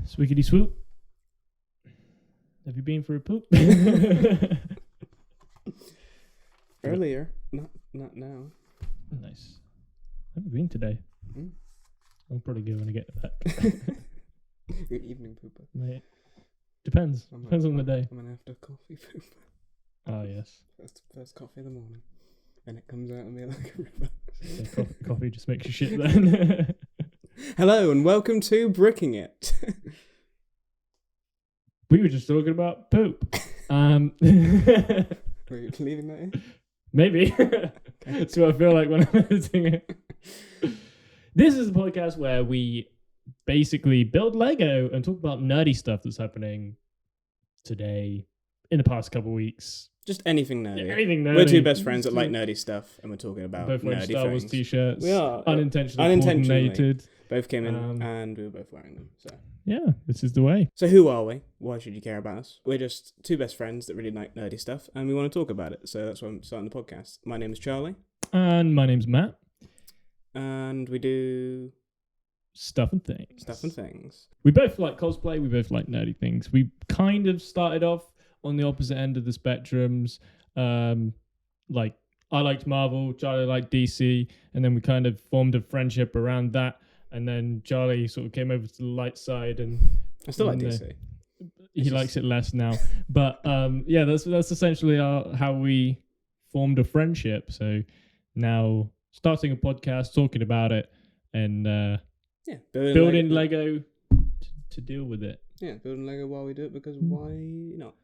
Swiggity swoop. Have you been for a poop? Earlier, not now. Nice. I haven't been today. I'll probably go when I get back. You're an evening pooper. Mate. Depends. Depends on the day. I'm an after coffee pooper. Oh, yes. First coffee of the morning. And it comes out of me like a river. So coffee just makes you shit then. Hello and welcome to Bricking It. We were just talking about poop. Were you leaving that in? Maybe. That's what I feel like when I'm editing it. This is a podcast where we basically build Lego and talk about nerdy stuff that's happening today, in the past couple of weeks. Just anything nerdy. Anything nerdy. We're two best friends that like nerdy stuff, and we're talking about both wearing nerdy Star Wars things. t-shirts. We are. Unintentionally coordinated. Both came in and we were both wearing them. So yeah, this is the way. So who are we? Why should you care about us? We're just two best friends that really like nerdy stuff, and we want to talk about it. So that's why I'm starting the podcast. My name is Charlie. And my name's Matt. And we do Stuff and things. We both like cosplay. We both like nerdy things. We kind of started off on the opposite end of the spectrums. Like I liked Marvel, Charlie liked DC, and then we kind of formed a friendship around that. And then Charlie sort of came over to the light side, and I still like DC. He likes it less now, but yeah, that's essentially how we formed a friendship. So now starting a podcast, talking about it, and building Lego to deal with it. Yeah, building Lego while we do it, because why not?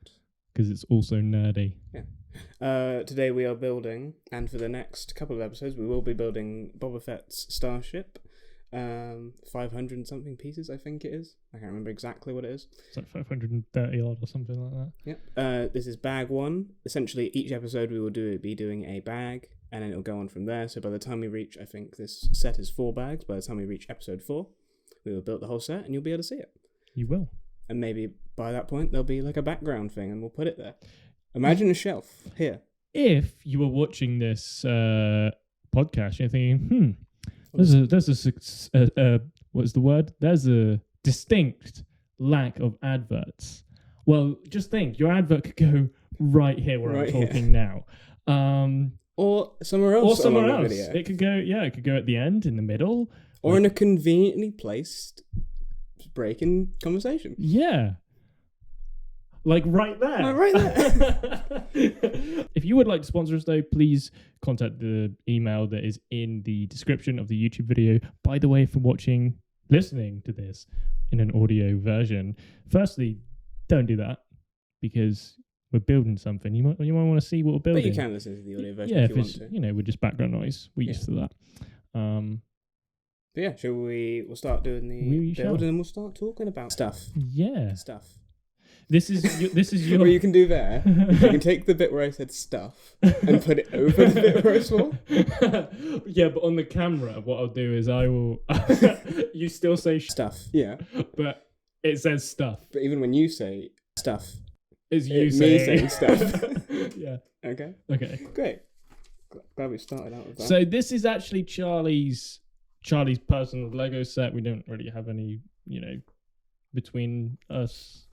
Because it's also nerdy. Yeah. Today we are building, and for the next couple of episodes, we will be building Boba Fett's starship. 500 and something pieces, I think it is. I can't remember exactly what it is. It's like 530 odd or something like that. Yep. This is bag one. Essentially, each episode we will be doing a bag, and then it'll go on from there. So by the time we reach, I think this set is 4 bags. By the time we reach episode 4, we will build the whole set, and you'll be able to see it. You will. And maybe by that point, there'll be like a background thing, and we'll put it there. Imagine a shelf here. If you were watching this podcast, you're thinking, There's a what's the word? There's a distinct lack of adverts. Well, just think, your advert could go right here where I'm talking now. Or somewhere else. Or somewhere else. It could go, it could go at the end, in the middle. Or in a conveniently placed break in conversation. Yeah. Like right there. Like right there. If you would like to sponsor us, though, please contact the email that is in the description of the YouTube video. By the way, for listening to this in an audio version, firstly, don't do that, because we're building something. You might want to see what we're building. But you can listen to the audio version if you want to. We're just background noise. We're used to that. But yeah, we'll start doing the build, and then we'll start talking about stuff. Yeah. Stuff. This is your... What you can do there, you can take the bit where I said stuff and put it over the bit where I swore. Yeah, but on the camera, what I'll do is I will... You still say... Stuff, yeah. But it says stuff. But even when you say stuff... It's you saying stuff. Yeah. Okay. Great. Glad we started out with that. So this is actually Charlie's personal Lego set. We don't really have any, between us...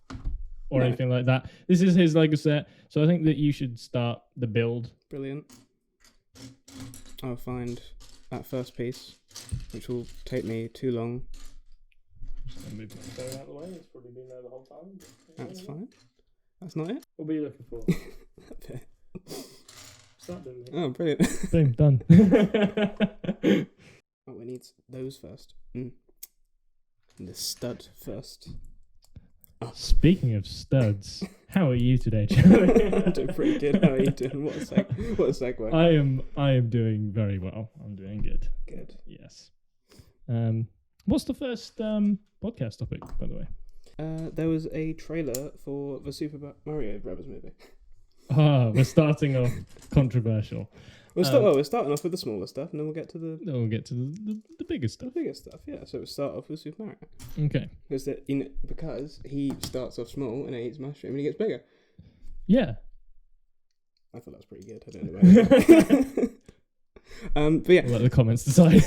or anything like that. This is his Lego set, so I think that you should start the build. Brilliant. I'll find that first piece, which will take me too long. Just gonna move my phone out of the way. It's probably been there the whole time. That's fine. That's not it. What were you looking for? Okay. Start doing it. Oh, brilliant. Boom, done. Oh, we need those first. And the stud first. Oh. Speaking of studs, how are you today, Charlie? I'm doing pretty good. How are you doing? What a segue. I am doing very well. I'm doing good. Good. Yes. What's the first podcast topic, by the way? There was a trailer for the Super Mario Brothers movie. We're starting off controversial. We're starting off with the smaller stuff, and then we'll get to the... Then we'll get to the bigger stuff. The bigger stuff, yeah. So we'll start off with Super Mario. Okay. Because he starts off small and then eats mushroom and he gets bigger. Yeah. I thought that was pretty good. I don't know about but yeah. We'll let the comments decide.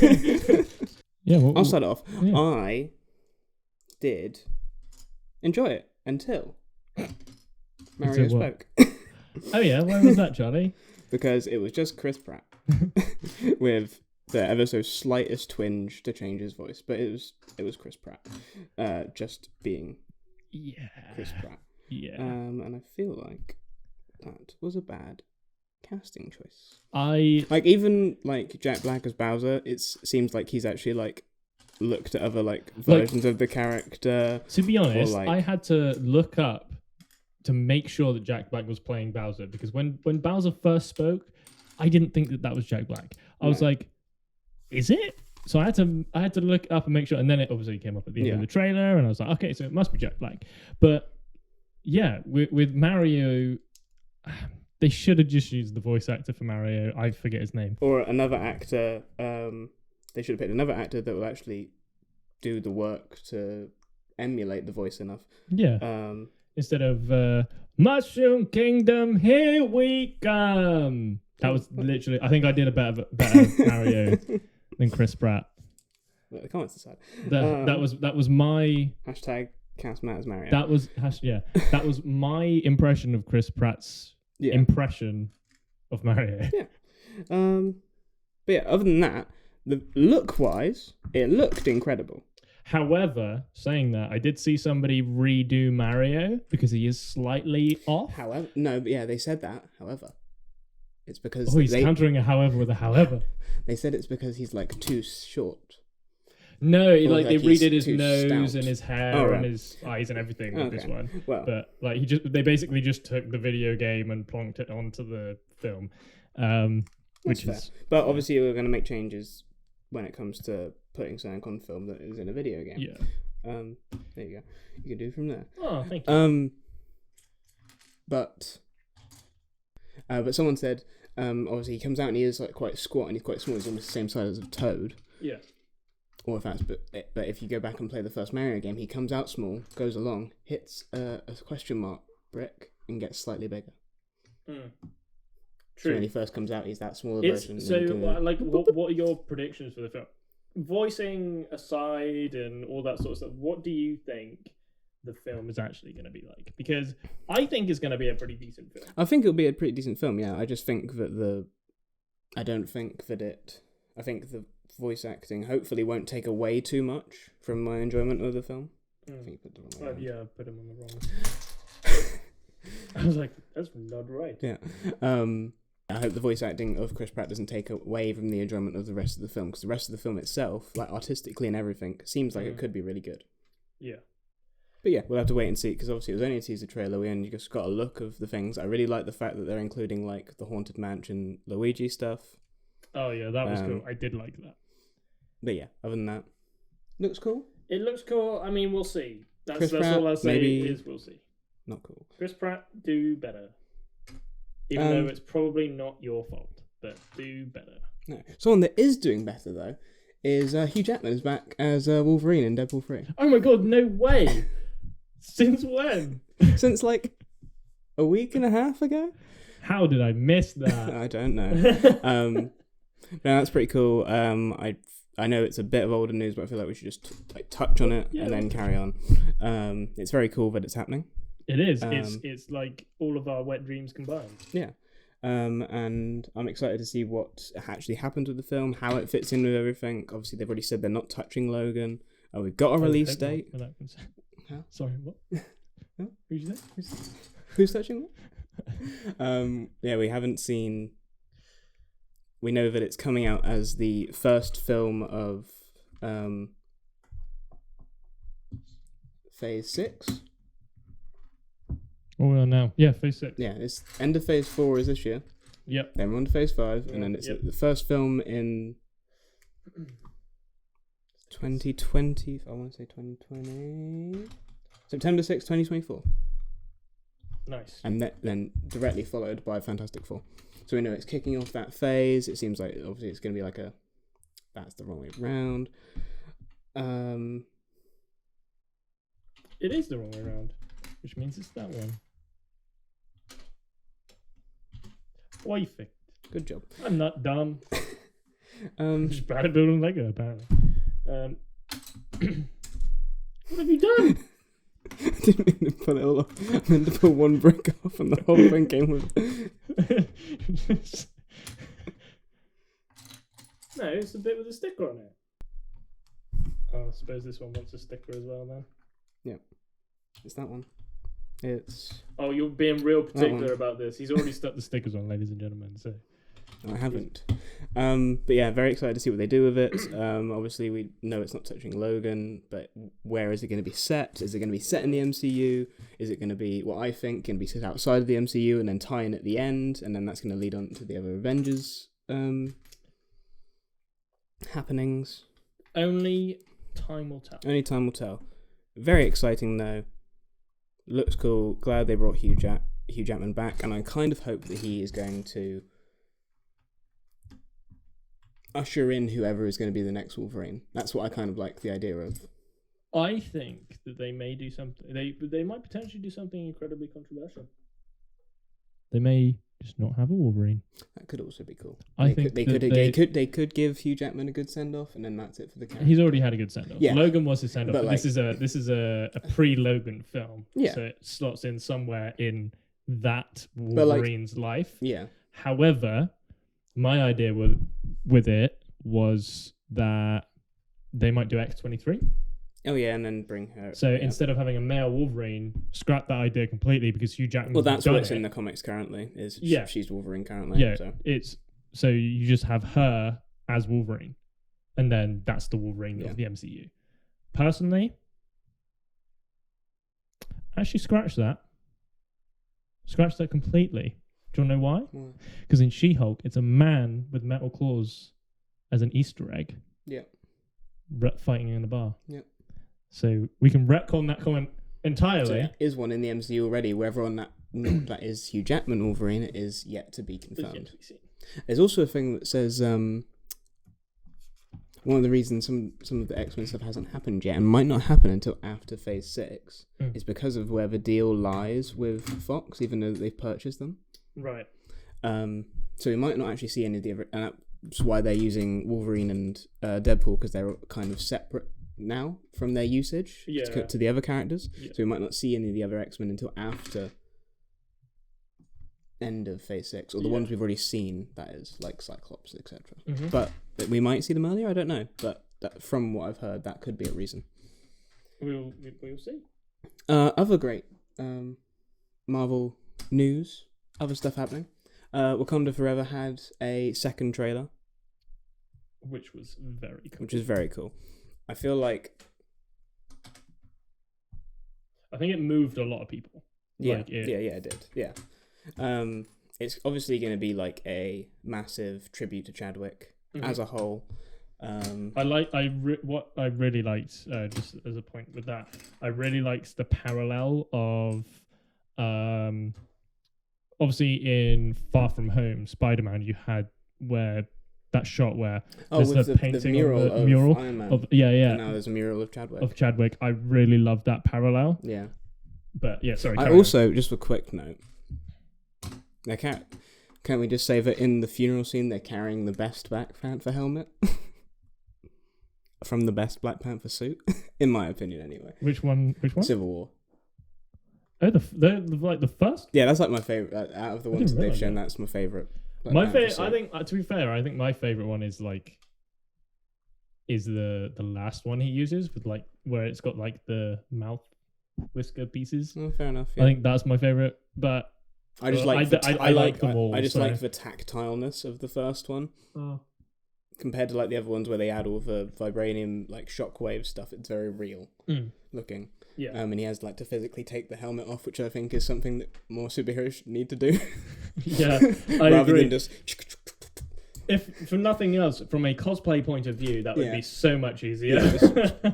Yeah. I'll start off. Yeah. I did enjoy it until Mario spoke. Oh yeah, where was that, Charlie? Because it was just Chris Pratt with the ever so slightest twinge to change his voice, but it was Chris Pratt, just being Chris Pratt. Yeah. And I feel like that was a bad casting choice. Even Jack Black as Bowser, it seems like he's actually looked at other versions of the character. To be honest, I had to look up to make sure that Jack Black was playing Bowser, because when Bowser first spoke, I didn't think that was Jack Black. I was like, is it? So I had to look up and make sure, and then it obviously came up at the end of the trailer, and I was like, okay, so it must be Jack Black. But yeah, with Mario, they should have just used the voice actor for Mario. I forget his name. Or another actor. They should have picked another actor that will actually do the work to emulate the voice enough. Yeah. Instead of Mushroom Kingdom, here we come. That was literally. I think I did a better Mario than Chris Pratt. Well, the comments decide. That was my hashtag cast Matt as Mario. That was my impression of Chris Pratt's impression of Mario. Yeah. But yeah, other than that, the look-wise, it looked incredible. However, saying that, I did see somebody redo Mario because he is slightly off. However, they said that. However, it's because he's countering a however with a however. They said it's because he's too short. No, they redid his nose and his hair and his eyes and everything with this one. Well, but they basically just took the video game and plonked it onto the film, which is. But obviously, we're going to make changes when it comes to putting something on film that is in a video game. Yeah. There you go. You can do it from there. Oh, thank you. But someone said, obviously he comes out and he is quite squat and he's quite small. He's almost the same size as a Toad. Yeah. Or if that's, but if you go back and play the first Mario game, he comes out small, goes along, hits a question mark brick, and gets slightly bigger. True. So when he first comes out, he's that smaller version. So, what are your predictions for the film? Voicing aside and all that sort of stuff, what do you think the film is actually going to be like? Because I think it's going to be a pretty decent film. I think it'll be a pretty decent film, yeah. I just think that I think the voice acting hopefully won't take away too much from my enjoyment of the film. I think you put the wrong way. Yeah, I put him on the wrong. I was like, that's not right. Yeah. I hope the voice acting of Chris Pratt doesn't take away from the enjoyment of the rest of the film, because the rest of the film itself, artistically and everything, seems like it could be really good. Yeah. But yeah, we'll have to wait and see, because obviously it was only a teaser trailer. We only just got a look of the things. I really like the fact that they're including the Haunted Mansion Luigi stuff. Oh yeah, that was cool. I did like that. But yeah, other than that, looks cool. It looks cool. I mean, we'll see. That's all I'll say is we'll see. Not cool. Chris Pratt, do better. Even though it's probably not your fault, but do better. No. Someone that is doing better, though, is Hugh Jackman is back as Wolverine in Deadpool 3. Oh my god, no way! Since when? Since a week and a half ago? How did I miss that? I don't know. No, that's pretty cool. I know it's a bit of older news, but I feel like we should just touch on it and then carry on. It's very cool that it's happening. It is. It's like all of our wet dreams combined. Yeah. And I'm excited to see what actually happens with the film, how it fits in with everything. Obviously, they've already said they're not touching Logan. We've got a release date. Huh? Sorry, what? Huh? Who'd you say? Who's touching what? Yeah, we haven't seen... We know that it's coming out as the first film of Phase 6. Oh, we are now. Yeah, Phase 6. Yeah, it's end of Phase 4 is this year. Yep. Then we're on to Phase 5, and then it's the first film in 2020. I want to say 2020. September 6th, 2024. Nice. And then directly followed by Fantastic Four. So we know it's kicking off that phase. It seems like obviously it's going to be that's the wrong way around. It is the wrong way around, which means it's that one. Perfect. Good job. I'm not dumb. I'm just bad at building Lego, apparently. What have you done? didn't mean to pull it all off. I meant to pull one brick off and the whole thing came with No, it's the bit with the sticker on it. Oh, I suppose this one wants a sticker as well then. Yeah. It's that one. It's... Oh, you're being real particular about this. He's already stuck the stickers on, ladies and gentlemen, so... No, I haven't. But yeah, very excited to see what they do with it. Obviously, we know it's not touching Logan, but where is it going to be set? Is it going to be set in the MCU? Is it going to be, what I think, going to be set outside of the MCU and then tie in at the end? And then that's going to lead on to the other Avengers happenings. Only time will tell. Only time will tell. Very exciting, though. Looks cool. Glad they brought Hugh Jackman back. And I kind of hope that he is going to usher in whoever is going to be the next Wolverine. That's what I kind of like the idea of. I think that they may do something. They might potentially do something incredibly controversial. They may just not have a Wolverine. That could also be cool. I think they could give Hugh Jackman a good send off, and then that's it for the character. He's already had a good send off. Yeah. Logan was his send off. But This is a pre-Logan film. Yeah. So it slots in somewhere in that Wolverine's life. Yeah. However, my idea with it was that they might do X-23. Oh yeah, and then bring her. So instead of having a male Wolverine, scrap that idea completely because Hugh Jackman. Well, that's what's in the comics currently. She's Wolverine currently. Yeah, so you just have her as Wolverine, and then that's the Wolverine of the MCU. Personally, actually scratch that. Scratch that completely. Do you want to know why? Because in She-Hulk, it's a man with metal claws as an Easter egg. Yeah. Fighting in the bar. Yeah. So we can retcon that comment entirely. So there is one in the MCU already. Whether on that is Hugh Jackman Wolverine is yet to be confirmed. There's also a thing that says one of the reasons some of the X-Men stuff hasn't happened yet and might not happen until after Phase 6 is because of where the deal lies with Fox, even though they've purchased them. Right. So we might not actually see any of the other... And that's why they're using Wolverine and Deadpool, because they're kind of separate now from their usage to the other characters. Yeah. So we might not see any of the other X-Men until after end of Phase 6, or the ones we've already seen, that is, like Cyclops, etc. Mm-hmm. But we might see them earlier, I don't know. But from what I've heard, that could be a reason. We'll see. Other great Marvel news, other stuff happening. Wakanda Forever had a second trailer. Which was very cool. Which is very cool. I feel like... I think it moved a lot of people. Yeah, it did. Yeah. It's obviously going to be like a massive tribute to Chadwick as a whole. What I really liked, just as a point with that, I really liked the parallel of... obviously, in Far From Home, Spider-Man, you had that shot where there's the painting the mural of Iron Man. And now there's a mural of Chadwick. I really love that parallel. Yeah. But yeah, sorry. Also, just a quick note. Can't we just say that in the funeral scene they're carrying the best Black Panther helmet from the best Black Panther suit, in my opinion, anyway. Which one? Civil War. Oh, the first. Yeah, that's like my favorite out of the ones that they've shown. That's my favorite. My favorite. I think, to be fair, I think my favorite one is the last one he uses with where it's got the mouth whisker pieces. Oh, fair enough. Yeah. I think that's my favorite, but I just like I like them all. I just like the tactileness of the first one compared to the other ones where they add all the vibranium shockwave stuff. It's very real looking. Yeah. And he has to physically take the helmet off, which I think is something that more superheroes need to do. Yeah, I rather agree. than just. If from nothing else, from a cosplay point of view, that would be so much easier. Yeah,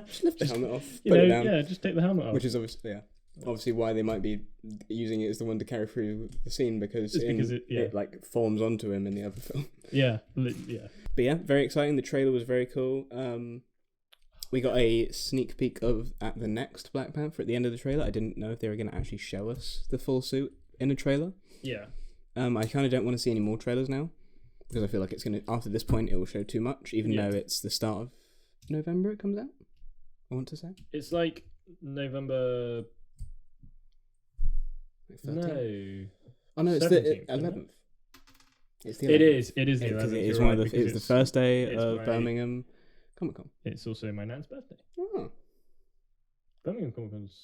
just lift the helmet off, put it down. Yeah, just take the helmet off. Which is obviously why they might be using it as the one to carry through the scene because it forms onto him in the other film. Yeah. But yeah, very exciting. The trailer was very cool. We got a sneak peek at the next Black Panther at the end of the trailer. I didn't know if they were going to actually show us the full suit in a trailer. Yeah. I kind of don't want to see any more trailers now because I feel like it's going to, after this point, it will show too much, even though it's the start of November it comes out, I want to say. It's November No. Oh no, it's 17th, the isn't 11th. It's the 11th. It is the 11th. It's You're one right, of the. It's the first day of Birmingham Comic Con. It's also my nan's birthday. Oh. Birmingham Comic Con's.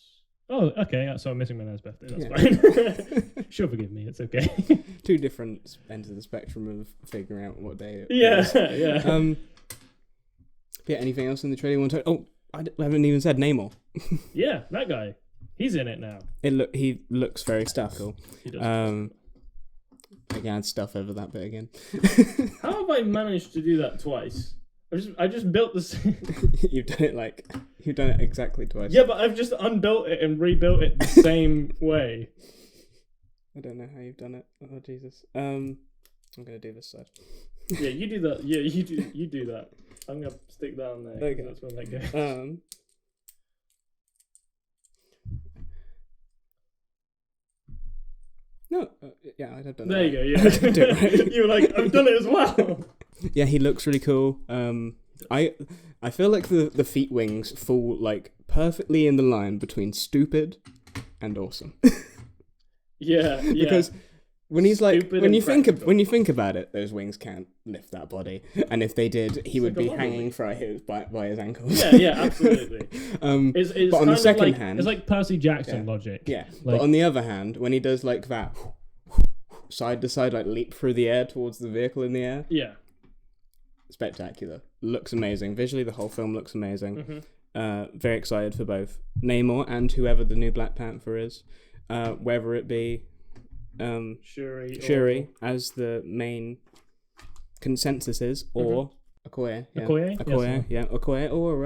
Oh, okay. So I'm missing my nan's birthday. That's fine. She'll forgive me. It's okay. Two different ends of the spectrum of figuring out what day. Yeah. Yeah. Anything else in the trailer you want to? Oh, I haven't even said Namor. Yeah, that guy. He's in it now. He looks very stuffy. He does. I can add stuff over that bit again. How have I managed to do that twice? I just built this. You've done it exactly twice. Yeah, but I've just unbuilt it and rebuilt it the same way. I don't know how you've done it. Oh Jesus. I'm gonna do this side. Yeah, you do that. Yeah, you do that. I'm gonna stick that on there. Okay. That's where that goes. No, yeah, I'd have done there that. You go, yeah. Do it right. You were like, I've done it as well. Yeah, he looks really cool. I feel like the feet wings fall like perfectly in the line between stupid and awesome. Yeah. Because when he's like, Stupid when you and think about it, those wings can't lift that body, and if they did, he would be hanging by his ankles. Yeah, absolutely. It's but on the second hand, it's like Percy Jackson logic. Yeah, like, but on the other hand, when he does like that side to side, like leap through the air towards the vehicle in the air, yeah, spectacular. Looks amazing. Visually, the whole film looks amazing. Mm-hmm. Very excited for both Namor and whoever the new Black Panther is, whether it be Shuri as the main consensus is, or Okoye. Yeah. Okoye? Yes, Okoye, or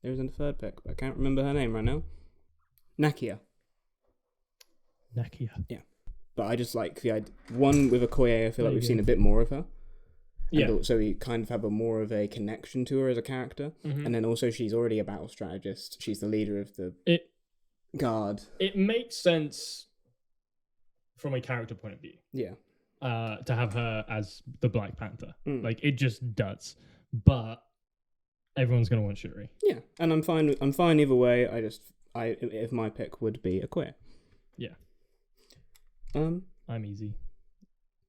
there was a third pick, but I can't remember her name right now. Nakia. Yeah. But I just like the idea. One with Okoye, I feel like we've seen a bit more of her. Yeah. And so we kind of have more of a connection to her as a character. Mm-hmm. And then also she's already a battle strategist. She's the leader of the guard. It makes sense from a character point of view. Yeah. To have her as the Black Panther. Mm. Like, it just does. But everyone's going to want Shuri. Yeah. And I'm fine either way. If my pick would be Okoye. Yeah. I'm easy.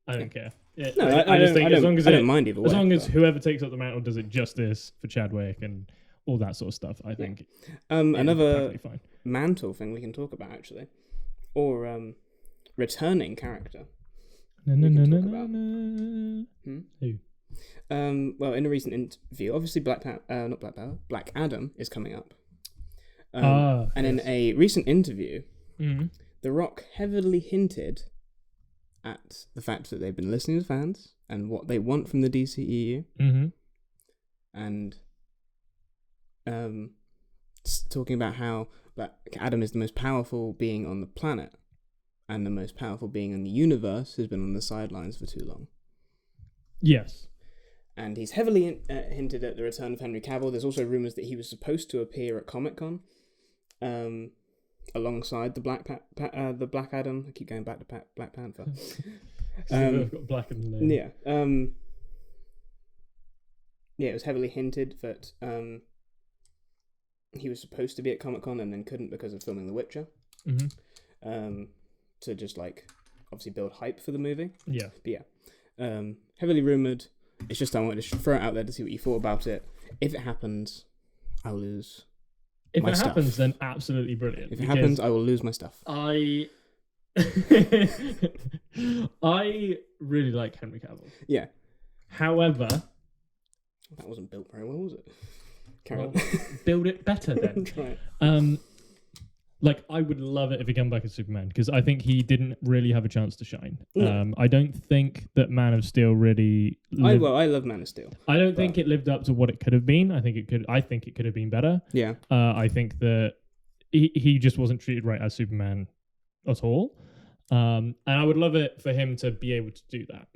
I don't care. Yeah, no, I just think as long as I don't mind either way. As long as whoever takes up the mantle does it justice for Chadwick and all that sort of stuff, I think. Another fine. mantle thing we can talk about actually, or returning character. No. Who? Well, in a recent interview, obviously Black Adam is coming up. And in a recent interview, The Rock heavily hinted at the fact that they've been listening to fans and what they want from the DCEU, and talking about how Black Adam is the most powerful being on the planet and the most powerful being in the universe, who's been on the sidelines for too long. Yes. And he's heavily hinted at the return of Henry Cavill. There's also rumours that he was supposed to appear at Comic-Con alongside the Black Adam. I keep going back to Black Panther. I've got black in the name. Yeah. Yeah, it was heavily hinted that he was supposed to be at Comic-Con and then couldn't because of filming The Witcher. To just obviously build hype for the movie. Yeah. But yeah. Heavily rumoured. It's just I wanted to throw it out there to see what you thought about it. If it happens, I'll lose If my it stuff. happens, then absolutely brilliant. If it happens, I will lose my stuff. I really like Henry Cavill. Yeah. However, that wasn't built very well, was it? Build it better then. Try it. I would love it if he came back as Superman, because I think he didn't really have a chance to shine. No. I don't think that Man of Steel really. I love Man of Steel. I don't think it lived up to what it could have been. I think it could have been better. Yeah. I think that he just wasn't treated right as Superman at all. And I would love it for him to be able to do that.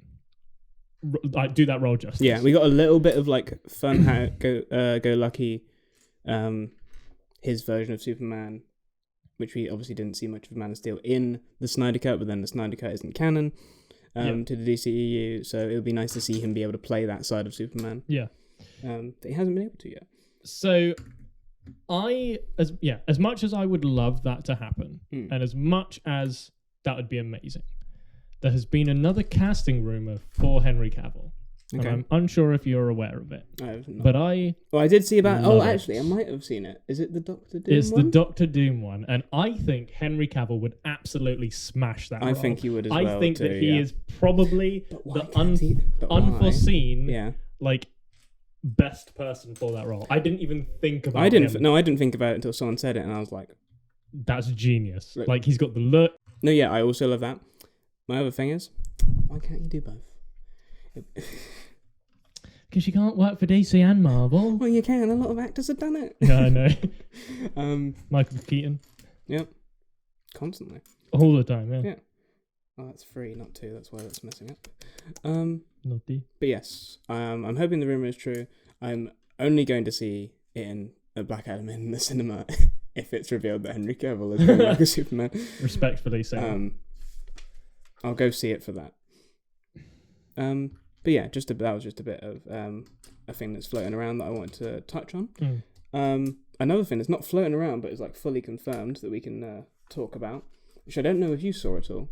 Do that role justice. Yeah, we got a little bit of fun go lucky, his version of Superman, which we obviously didn't see much of Man of Steel in the Snyder Cut, but then the Snyder Cut isn't canon to the DCEU, so it would be nice to see him be able to play that side of Superman. Yeah. That he hasn't been able to yet. So, as much as I would love that to happen, and as much as that would be amazing, there has been another casting rumor for Henry Cavill. Okay. And I'm unsure if you're aware of it. I have not. But I did see about... Oh, actually, I might have seen it. Is it the Doctor Doom one? It's the Doctor Doom one. And I think Henry Cavill would absolutely smash that role. I think he would as well, I think too, that he is probably the unforeseen, best person for that role. I didn't even think about I didn't think about it until someone said it, and I was like... That's genius. Like, he's got the look. No, yeah, I also love that. My other thing is, why can't you do both? Because you can't work for DC and Marvel. Well, you can. A lot of actors have done it. Yeah, I know. Michael Keaton. Yep. Constantly. All the time, yeah. Yeah. Oh, that's 3, not 2. That's why that's messing up. Naughty. But yes, I'm hoping the rumor is true. I'm only going to see it in Black Adam in the cinema if it's revealed that Henry Cavill is going like a Superman. Respectfully so. I'll go see it for that. But yeah, that was just a bit of a thing that's floating around that I wanted to touch on. Another thing that's not floating around but is like fully confirmed that we can talk about, which I don't know if you saw at all.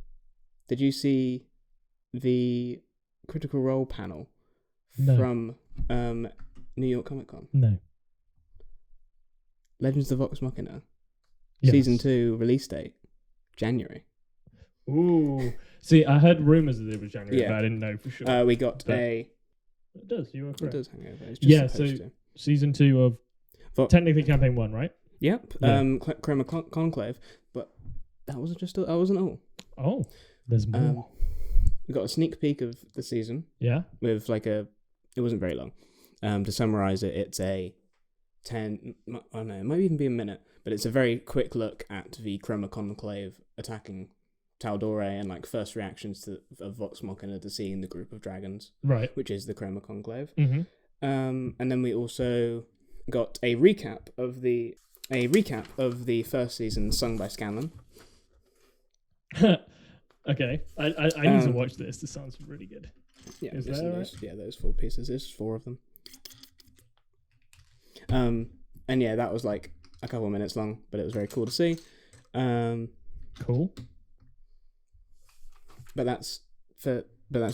Did you see the Critical Role panel from New York Comic Con? No. Legends of Vox Machina. Yes. Season 2 release date, January. Ooh. See, I heard rumours that it was January, but I didn't know for sure. We got It does, you are correct. It does hang over. It's just so season 2 of technically campaign 1, right? Yep. Yeah. Chroma Conclave, but that wasn't all. Oh, there's more. We got a sneak peek of the season. Yeah. With it wasn't very long. To summarise it, it's a 10, I don't know, it might even be a minute, but it's a very quick look at the Chroma Conclave attacking Taldore and like first reactions of Vox Machina to seeing the group of dragons, right? Which is the Chroma Conclave. Mm-hmm. And then we also got a recap of the first season sung by Scanlan. Okay, I need to watch this. This sounds really good. Yeah, is that right? Those 4 pieces. There's 4 of them. And yeah, that was like a couple of minutes long, but it was very cool to see. Cool. But that's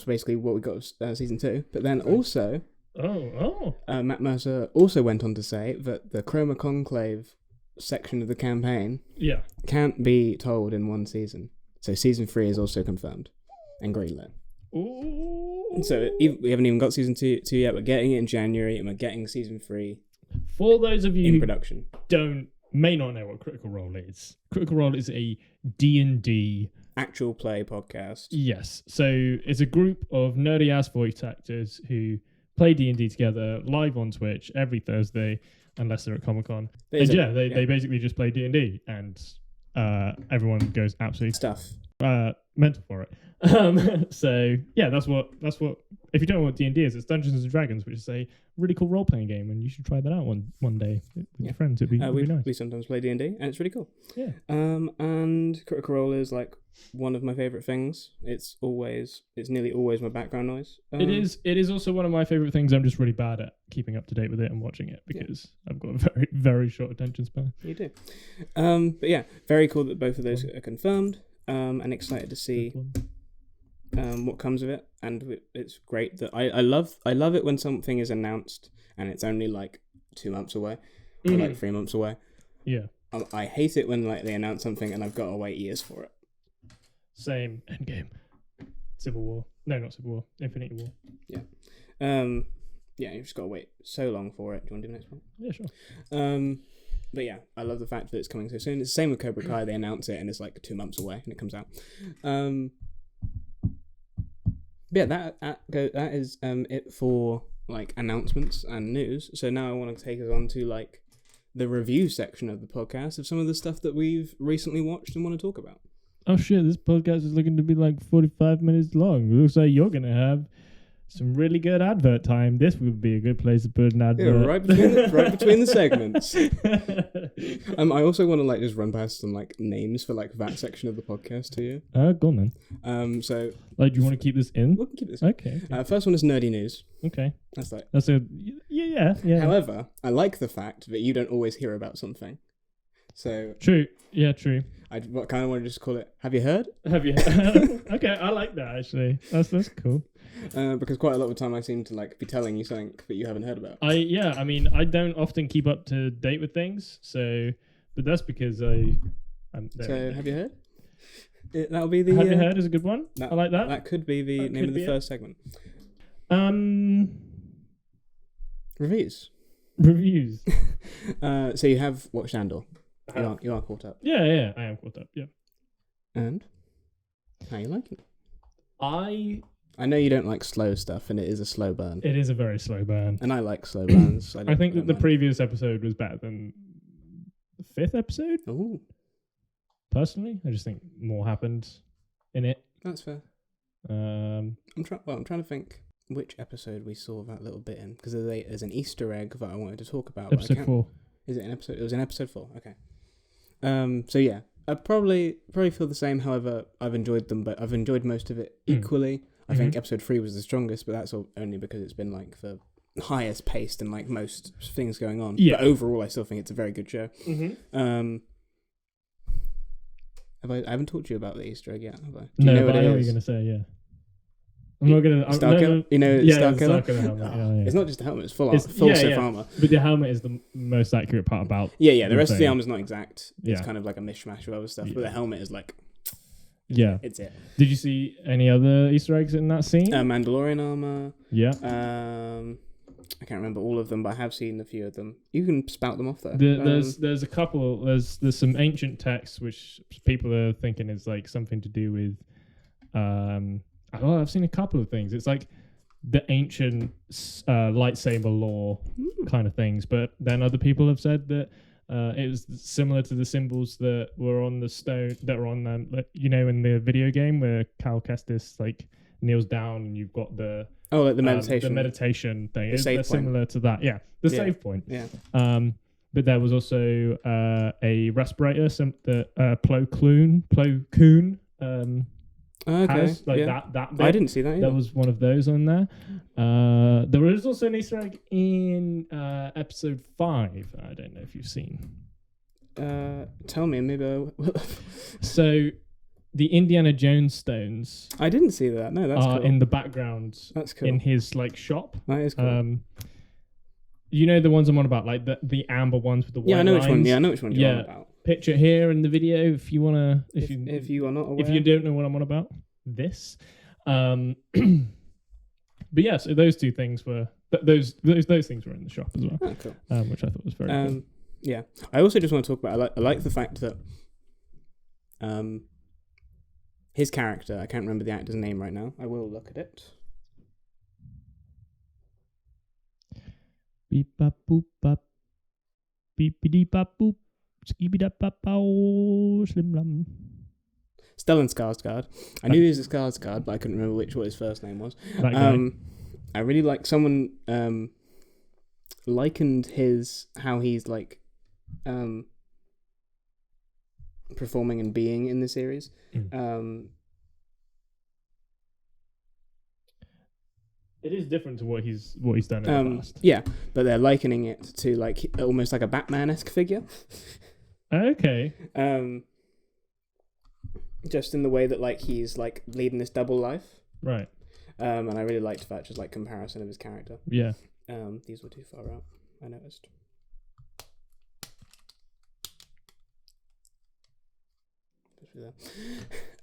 basically what we got of season 2. But then also, Matt Mercer also went on to say that the Chroma Conclave section of the campaign can't be told in one season. So season 3 is also confirmed and greenlit. Ooh. And so we haven't even got season 2 yet. We're getting it in January, and we're getting season 3. For those of you in production may not know what Critical Role is. Critical Role is a D&D actual play podcast. Yes. So it's a group of nerdy ass voice actors who play D&D together live on Twitch every Thursday, unless they're at Comic-Con. They basically just play D&D, and everyone goes absolutely mental for it. So yeah, that's what. If you don't know what D&D is, it's Dungeons and Dragons, which is a really cool role playing game, and you should try that out one day with your friends. It'd be nice. We sometimes play D&D, and it's really cool. Yeah. And Critical Role is like one of my favorite things. It's nearly always my background noise. It is also one of my favorite things. I'm just really bad at keeping up to date with it and watching it because I've got a very, very short attention span. You do. But yeah, very cool that both of those are confirmed. And excited to see what comes of it. And it's great that I love it when something is announced and it's only like 2 months away or like 3 months away. Yeah. I hate it when like they announce something and I've got to wait years for it. Same. Endgame. Civil War. No, not Civil War. Infinity War. Yeah. Yeah, you've just got to wait so long for it. Do you want to do the next one? Yeah, sure. But yeah, I love the fact that it's coming so soon. It's the same with Cobra Kai. They announce it and it's like 2 months away and it comes out. But yeah, that is it for like announcements and news. So now I want to take us on to like the review section of the podcast of some of the stuff that we've recently watched and want to talk about. Oh shit, this podcast is looking to be like 45 minutes long. It looks like you're going to have some really good advert time. This would be a good place to put an advert. Yeah, right between the segments. I also want to like just run past some like names for like that section of the podcast to you. Go on then. So like, do you want to keep this in? We can keep this. Okay. First one is nerdy news. Okay. That's a yeah. However, I like the fact that you don't always hear about something. So true. Yeah, true. I kind of want to just call it. Have you heard? Have you heard? Okay, I like that actually. That's cool. Because quite a lot of the time I seem to like be telling you something that you haven't heard about. I mean, I don't often keep up to date with things, but that's because I'm there. So have you heard? That'll be the. Have you heard is a good one. I like that. That could be the name of the first segment. Reviews. So you have watched Andor. You are caught up. Yeah, I am caught up. Yeah. And how you liking it? I know you don't like slow stuff, and it is a slow burn. It is a very slow burn. And I like slow burns. I think that the previous episode was better than the 5th episode. Ooh. Personally, I just think more happened in it. That's fair. I'm trying to think which episode we saw that little bit in, because there's an Easter egg that I wanted to talk about. Episode 4. Is it an episode? It was in episode 4. Okay. So yeah, I probably feel the same. However, I've enjoyed them, but I've enjoyed most of it equally. I think episode 3 was the strongest, but that's only because it's been like the highest paced and like most things going on. Yeah. But overall, I still think it's a very good show. Mm-hmm. I haven't talked to you about the Easter egg yet, have I? No, but I know what you're gonna say. Yeah. I'm not gonna. Starkiller? You know, yeah, Starkiller? Starkiller helmet. Yeah. It's not just a helmet; it's full stiff armor. But the helmet is the most accurate part about. Yeah. The rest of the armor's not exact. It's kind of like a mishmash of other stuff. Yeah. But the helmet is like. Yeah, it's it. Did you see any other Easter eggs in that scene? Mandalorian armor. Yeah. I can't remember all of them, but I have seen a few of them. You can spout them off there. There's a couple. There's some ancient texts which people are thinking is like something to do with. I've seen a couple of things. It's like the ancient lightsaber lore kind of things, but then other people have said that it was similar to the symbols that were on the stone that were on in the video game where Cal Kestis like kneels down and you've got the meditation thing. They're similar to that. Yeah, save point. Yeah. But there was also a respirator, Plo Koon. Okay. Has, like that bit. I didn't see that either. There was one of those on there. There was also an Easter egg in episode 5. I don't know if you've seen. Tell me, maybe I will. So the Indiana Jones stones. I didn't see that. No, that's are cool. in the background. That's cool. In his like shop. That is cool. You know the ones I'm on about, like the amber ones with the white lines? I know which one. Yeah, I know which one you're on about. Picture here in the video if you wanna. If you are not aware. If you don't know what I'm on about, this. But yeah, so those two things were those things were in the shop as well. Oh, cool. Which I thought was very cool. Yeah, I also just want to talk about. I like the fact that his character. I can't remember the actor's name right now. I will look at it. Beep bop boop bop. Beep beep bop boop. Skibby da bop bow slim lam. Stellan Skarsgård. I knew he was a Skarsgård, but I couldn't remember what his first name was. I really like someone likened how he's like performing and being in the series. It is different to what he's done in the past. Yeah, but they're likening it to like almost like a Batman-esque figure. Okay. Just in the way that like he's like leading this double life. Right. And I really liked that just like comparison of his character. Yeah. These were too far out, I noticed.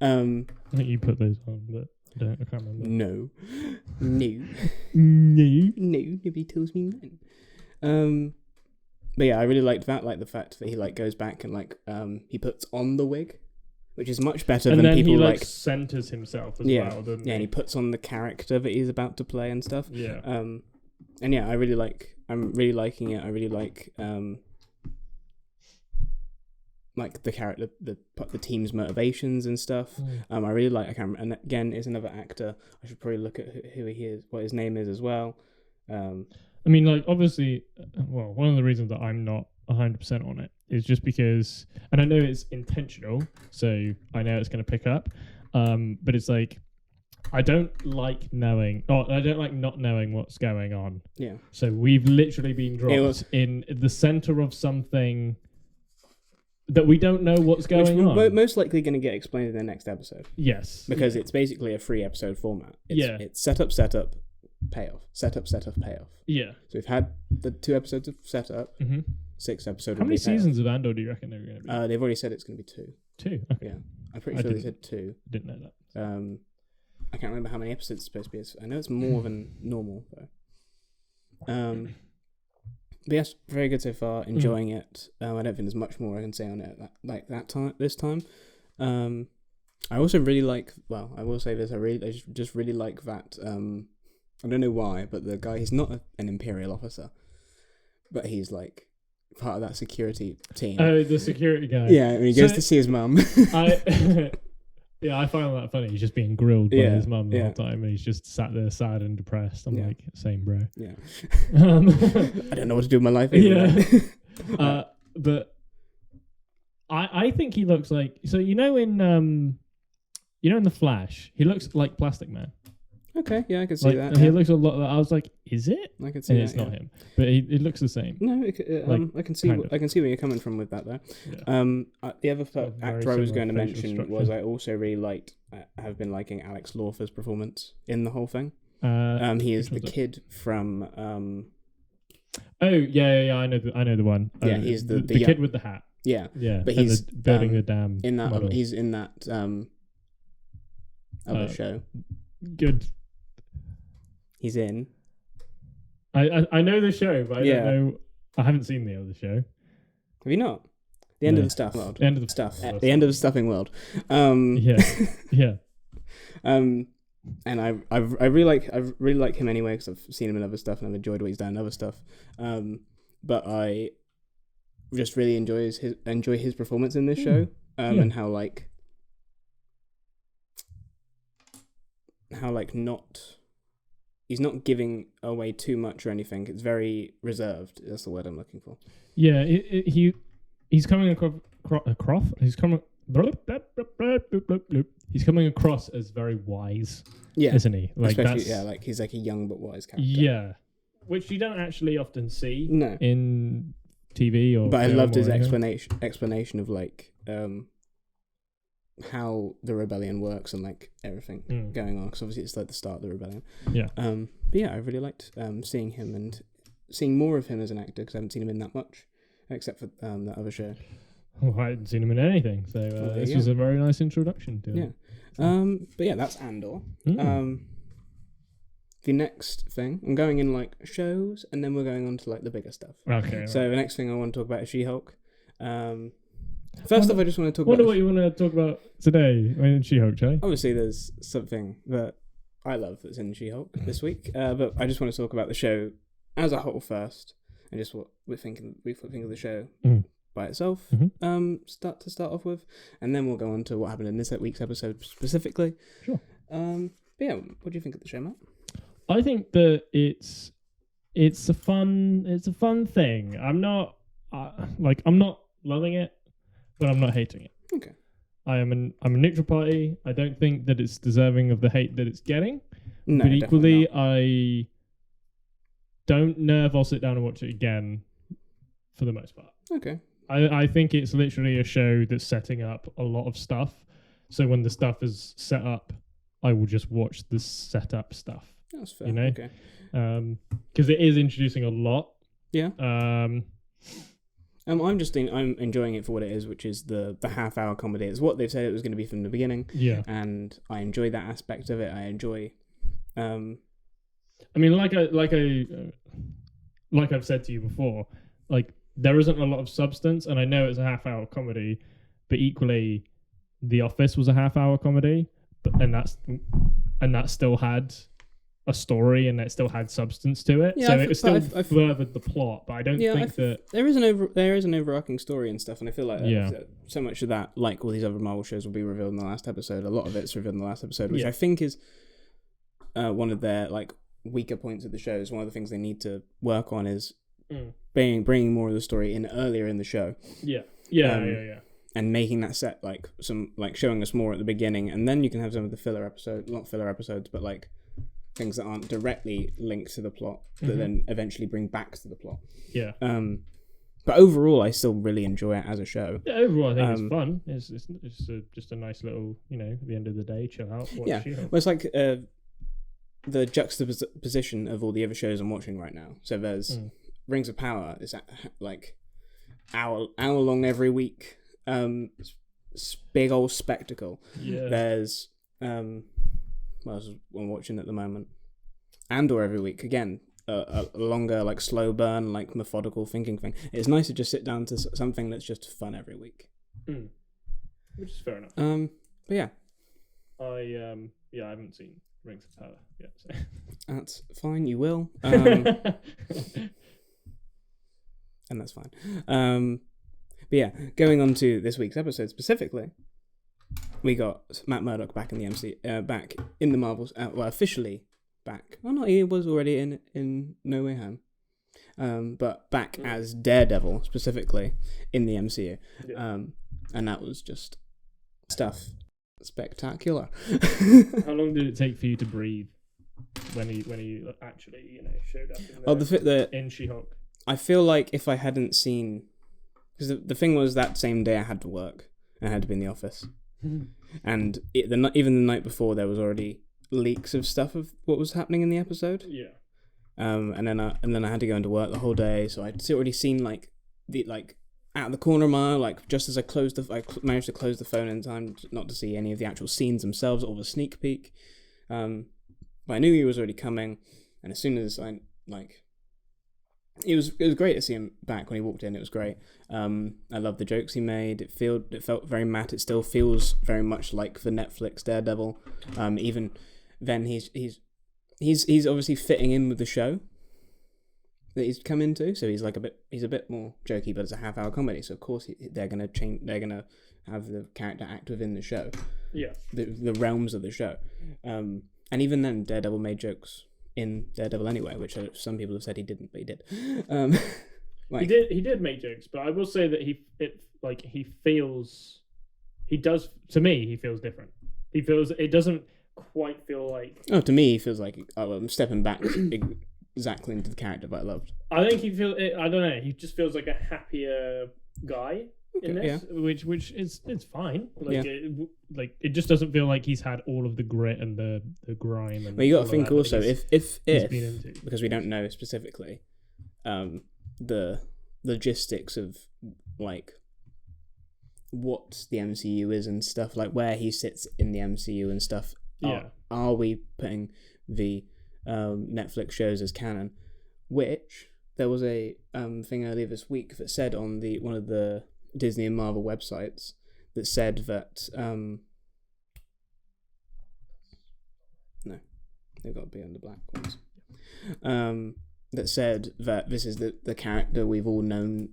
I think you put those on, but I can't remember. No. Nobody tells me no. But yeah, I really liked that, like the fact that he like goes back and like he puts on the wig, which is much better than people he, like centers himself as well, doesn't he? And he puts on the character that he's about to play and stuff. Yeah. And yeah, I'm really liking it. I really like like the character, the team's motivations and stuff. I really like. I can't remember, and again, is another actor. I should probably look at who he is, what his name is as well. I mean, like, obviously, well, one of the reasons that I'm not 100% on it is just because, and I know it's intentional, so I know it's going to pick up, but it's like, I don't like not knowing what's going on. Yeah. So we've literally been dropped in the center of something that we don't know what's going on. Which most likely going to get explained in the next episode. Yes. Because it's basically a 3-episode format. It's setup, payoff. Setup, payoff. Yeah. So we've had the 2 episodes of setup. 6 episodes. How many seasons of Andor do you reckon they're going to be? They've already said it's going to be 2. 2? Okay. Yeah. I'm pretty sure they said 2. Didn't know that. I can't remember how many episodes it's supposed to be. I know it's more than normal, though. But yes, very good so far. Enjoying it. I don't think there's much more I can say on it this time. I also really like. Well, I will say this. I just really like that. I don't know why, but the guy, he's not an Imperial officer, but he's like part of that security team. Oh, the security guy. Yeah, when he goes to see his mum. Yeah, I find that funny. He's just being grilled by his mum the whole time, and he's just sat there sad and depressed. I'm like, same, bro. Yeah. I don't know what to do with my life anymore. Yeah. But I think he looks like, so in The Flash, he looks like Plastic Man. Okay, yeah, I can see that. He looks a lot. I was like, is it? I can see that. It's not him, but it looks the same. No, I can see. I can see where you're coming from with that, though. Yeah. The other actor I was going to mention was I also really liked. Have been liking Alex Lawther's performance in the whole thing. He is the kid from. Oh yeah, I know the one. Yeah, he's the kid with the hat. Yeah, yeah, but he's building the dam. In that, model. He's in that other show. Good. He's in. I know the show, but I don't know. I haven't seen the other show. Have you not? The end of the stuff world. The end of the stuff. The end of the stuffing world. Yeah. And I really like him anyway because I've seen him in other stuff and I've enjoyed what he's done in other stuff. But I just really enjoy his performance in this show. And how he's not giving away too much or anything. It's very reserved. That's the word I'm looking for. Yeah, he's coming across. He's coming across as very wise. Yeah, isn't he? Like, especially he's like a young but wise character. Yeah, which you don't actually often see. In TV or. But I loved his explanation of how the rebellion works and everything going on, because obviously it's the start of the rebellion. But yeah, I really liked seeing him and seeing more of him as an actor because I haven't seen him in that much except for that other show. Well, I hadn't seen him in anything, so this was a very nice introduction to him. But yeah, that's Andor. The next thing, I'm going in shows and then we're going on to the bigger stuff. Okay. So the next thing I want to talk about is She-Hulk. First off, I just want to talk about... what you want to talk about today in She-Hulk, Charlie? Obviously, there's something that I love that's in She-Hulk this week, but I just want to talk about the show as a whole first, and just what we think of the show by itself. Start off with, and then we'll go on to what happened in this week's episode specifically. Sure. But yeah, what do you think of the show, Matt? I think that it's a fun thing. I'm not loving it, but I'm not hating it. Okay. I'm a neutral party. I don't think that it's deserving of the hate that it's getting. No, but equally, I don't know if I'll sit down and watch it again for the most part. Okay. I think it's literally a show that's setting up a lot of stuff. So when the stuff is set up, I will just watch the setup stuff. That's fair. Okay. Because it is introducing a lot. Yeah. I'm enjoying it for what it is, which is the half-hour comedy. It's what they've said it was going to be from the beginning. Yeah. And I enjoy that aspect of it. I enjoy. I mean, like I've said to you before, there isn't a lot of substance, and I know it's a half-hour comedy, but equally, The Office was a half-hour comedy, and that still had a story and it still had substance to it. Yeah, so it still furthered the plot, but I don't think that there is an overarching story and stuff, and I feel like so much of that, like all these other Marvel shows, will be revealed in the last episode. A lot of it's revealed in the last episode, which I think is one of their like weaker points of the show. Is one of the things they need to work on is bringing more of the story in earlier in the show. Yeah. And making that set like showing us more at the beginning, and then you can have some of the not filler episodes, but like things that aren't directly linked to the plot that then eventually bring back to the plot. Yeah. But overall, I still really enjoy it as a show. Yeah, overall, I think it's fun. It's just a nice little, at the end of the day, chill out. Watch Well, it's like the juxtaposition of all the other shows I'm watching right now. So there's Rings of Power. It's like hour long every week. Big old spectacle. Yeah. There's what else I'm watching at the moment? Andor every week. Again, a longer, like slow burn, like methodical thinking thing. It's nice to just sit down to something that's just fun every week. Which is fair enough. But yeah. I haven't seen Rings of Power yet. So. That's fine. You will. And that's fine. But yeah, going on to this week's episode specifically, we got Matt Murdock back in the MC, back in the Marvels, officially back. Oh no, he was already in No Way Home, but back as Daredevil specifically in the MCU, and that was just stuff spectacular. How long did it take for you to breathe when he actually showed up in She-Hulk? I feel like if I hadn't seen. Because the thing was that same day I had to work. I had to be in the office. And even the night before, there was already leaks of stuff of what was happening in the episode. Yeah. And then I had to go into work the whole day, so I'd already seen out of the corner of my eye, like just as I managed to close the phone in time not to see any of the actual scenes themselves or the sneak peek. But I knew he was already coming, and as soon as it was great to see him back when he walked in. It was great. I loved the jokes he made. It felt very Matt. It still feels very much like the Netflix Daredevil. Even then, he's obviously fitting in with the show that he's come into. So he's a bit more jokey, but it's a half-hour comedy. So of course they're gonna change. They're gonna have the character act within the show. Yeah. The realms of the show. And even then, Daredevil made jokes in Daredevil anyway, which some people have said he didn't, but he did. He did make jokes, but I will say that he feels different. It doesn't quite feel like. Oh, to me, he feels like I'm stepping back exactly into the character that I loved. I think I don't know. He just feels like a happier guy in this, which is fine. It just doesn't feel like he's had all of the grit and the grime. And you got to think also if because we don't know specifically, the logistics of like what the MCU is and stuff, like where he sits in the MCU and stuff. Are we putting the Netflix shows as canon? Which there was a thing earlier this week that said on one of the Disney and Marvel websites that said that no, they've got to be on the black ones. That said that this is the character we've all known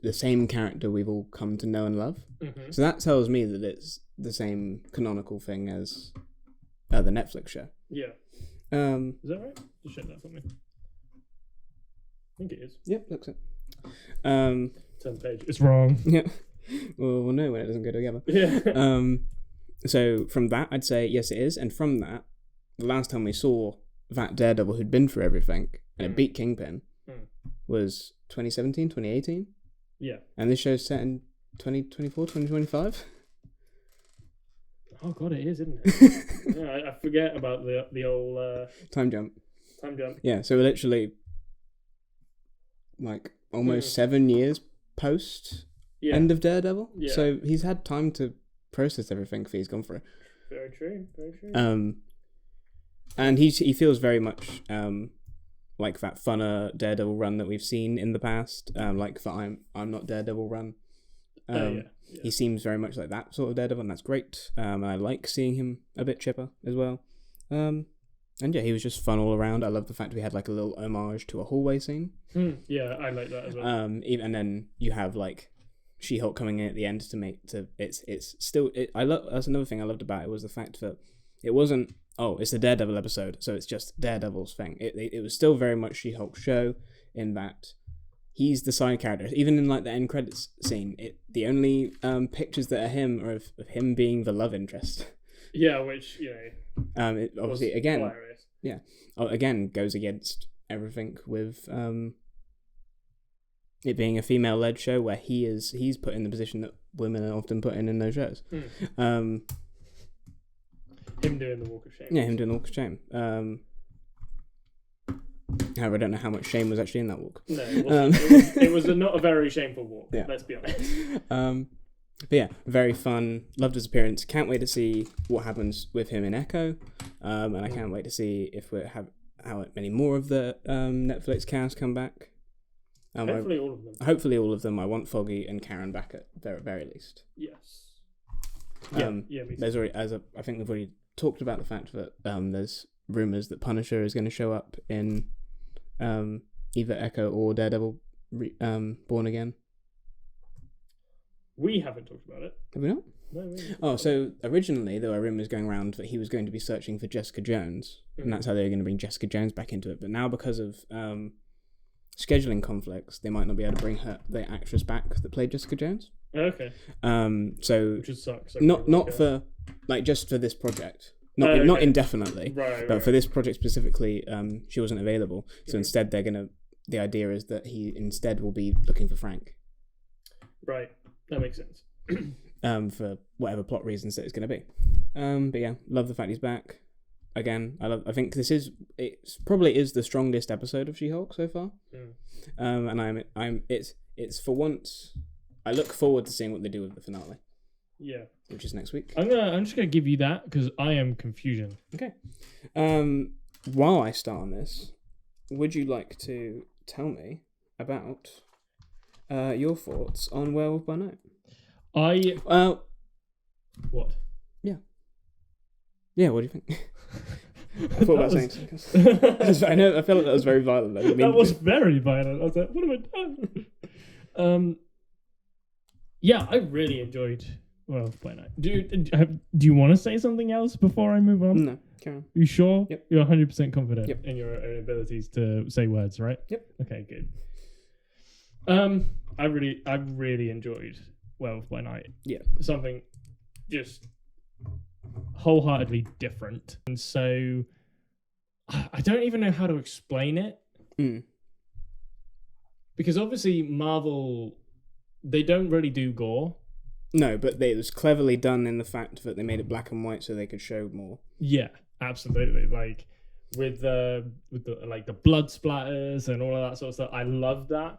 the same character we've all come to know and love. Mm-hmm. So that tells me that it's the same canonical thing as the Netflix show. Yeah. Is that right? Just check that for me. I think it is. Yep, looks it. Turn the page. It's wrong. Yeah. Well, we'll know when it doesn't go together. Yeah. So from that, I'd say yes, it is. And from that, the last time we saw that Daredevil who'd been through everything and it beat Kingpin was 2017, 2018. Yeah. And this show's set in 2024, 2025. Oh god, it is, isn't it? Yeah, I forget about the old time jump. Time jump. Yeah, so we're literally like almost 7 years post end of Daredevil. Yeah. So he's had time to process everything he's gone through. Very true. Very true. And he feels very much like that funner Daredevil run that we've seen in the past. Like the I'm Not Daredevil run. He seems very much like that sort of Daredevil, and that's great. And I like seeing him a bit chipper as well. And And yeah, he was just fun all around. I love the fact we had like a little homage to a hallway scene. Yeah, I like that as well. And then you have like She-Hulk coming in at the end it's still that's another thing I loved about it, was the fact that it wasn't, it's a Daredevil episode, so it's just Daredevil's thing. It was still very much She-Hulk's show, in that he's the side character. Even in like the end credits scene, the only pictures that are him are of him being the love interest. Yeah, which it obviously again, hilarious. Yeah, again goes against everything with it being a female-led show, where he's put in the position that women are often put in those shows. Him doing the Walk of Shame. Yeah, him doing the Walk of Shame. However, I don't know how much shame was actually in that walk. No, it was not a very shameful walk. Yeah. Let's be honest. But yeah, very fun. Loved his appearance. Can't wait to see what happens with him in Echo. And I can't wait to see if we have how many more of the Netflix cast come back. Hopefully all of them. Hopefully all of them. I want Foggy and Karen back at the very least. Yes. There's already, I think we've already talked about the fact that there's rumors that Punisher is going to show up in either Echo or Daredevil Born Again. We haven't talked about it. Have we not? No, we haven't. So originally there were rumours going around that he was going to be searching for Jessica Jones, and that's how they were going to bring Jessica Jones back into it. But now, because of scheduling conflicts, they might not be able to bring the actress back that played Jessica Jones. Okay. So which just sucks. Not for like just for this project. Not indefinitely, but for this project specifically, she wasn't available. So instead, the idea is that he instead will be looking for Frank. Right, that makes sense. For whatever plot reasons that it's going to be. But yeah, love the fact he's back. Again, I think it probably is the strongest episode of She-Hulk so far. And it's for once. I look forward to seeing what they do with the finale. Yeah, which is next week. I'm just gonna give you that because I am confusion. Okay. While I start on this, would you like to tell me about your thoughts on Werewolf by Night? What? Yeah. Yeah. What do you think? I thought about saying something. I know. I felt like that was very violent. That was very violent. I was like, "What am I doing?" Yeah, I really enjoyed Werewolf by Night. Do you want to say something else before I move on? No, carry on. You sure? Yep. You're 100% confident Yep. in your own abilities to say words, right? Yep. Okay, good. I really enjoyed Werewolf by Night. Yeah. Something just wholeheartedly different. And so I don't even know how to explain it. Because obviously Marvel, they don't really do gore. No, but it was cleverly done in the fact that they made it black and white so they could show more. Yeah, absolutely. Like with the like the blood splatters and all of that sort of stuff. I love that.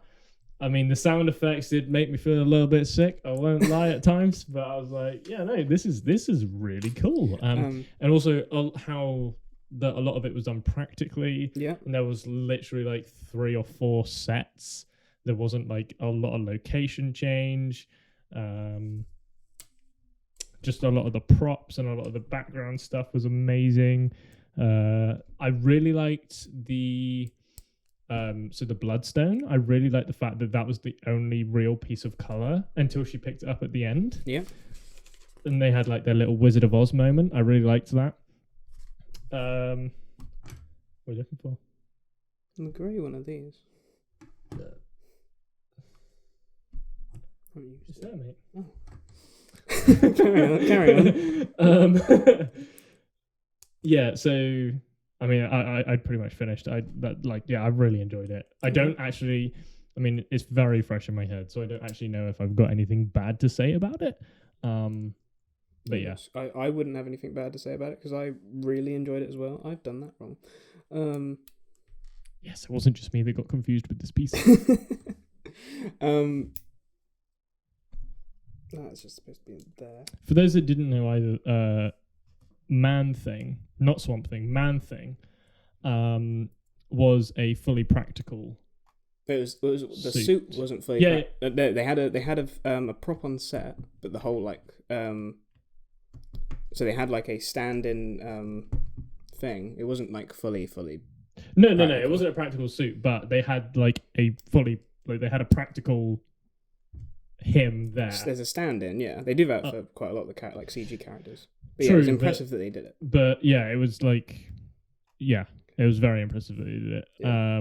I mean, the sound effects did make me feel a little bit sick. I won't lie at times, but I was like, yeah, no, this is really cool. And also how a lot of it was done practically. Yeah. And there was literally like 3 or 4 sets. There wasn't like a lot of location change. Just a lot of the props and a lot of the background stuff was amazing. I really liked the Bloodstone. I really liked the fact that was the only real piece of color until she picked it up at the end. Yeah. And they had like their little Wizard of Oz moment. I really liked that. What are you looking for? The grey one of these. Just there, mate. Oh. carry on. Yeah, so I mean, I pretty much finished. I really enjoyed it. I don't actually. I mean, it's very fresh in my head, so I don't actually know if I've got anything bad to say about it. But yes, I wouldn't have anything bad to say about it because I really enjoyed it as well. I've done that wrong. Yes, it wasn't just me that got confused with this piece. That's just supposed to be there. For those that didn't know either, Man-Thing, not Swamp Thing, Man-Thing, was a fully practical. It was the suit wasn't fully. Yeah, they had a prop on set, but the whole so they had like a stand-in thing. It wasn't like fully. No. It wasn't a practical suit, but they had like a fully they had a practical him there. There's a stand-in. Yeah, they do that for quite a lot of the like CG characters. But true, it was impressive that they did it. But yeah, it was like it was very impressive that they did it. Yeah.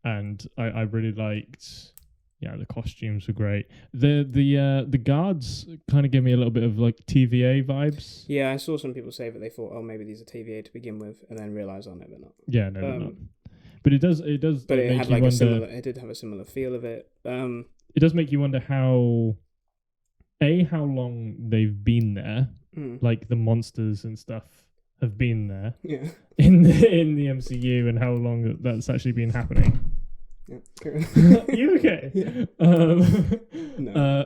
And I really liked. Yeah, the costumes were great. The guards kind of gave me a little bit of like TVA vibes. Yeah, I saw some people say that they thought, oh, maybe these are TVA to begin with, and then realize, oh no, they're not. Yeah, no, they're not. But it does. But it had like It did have a similar feel of it. It does make you wonder how long they've been there, like the monsters and stuff have been there. Yeah. In the MCU, and how long that's actually been happening. Yeah. You okay? Yeah. No.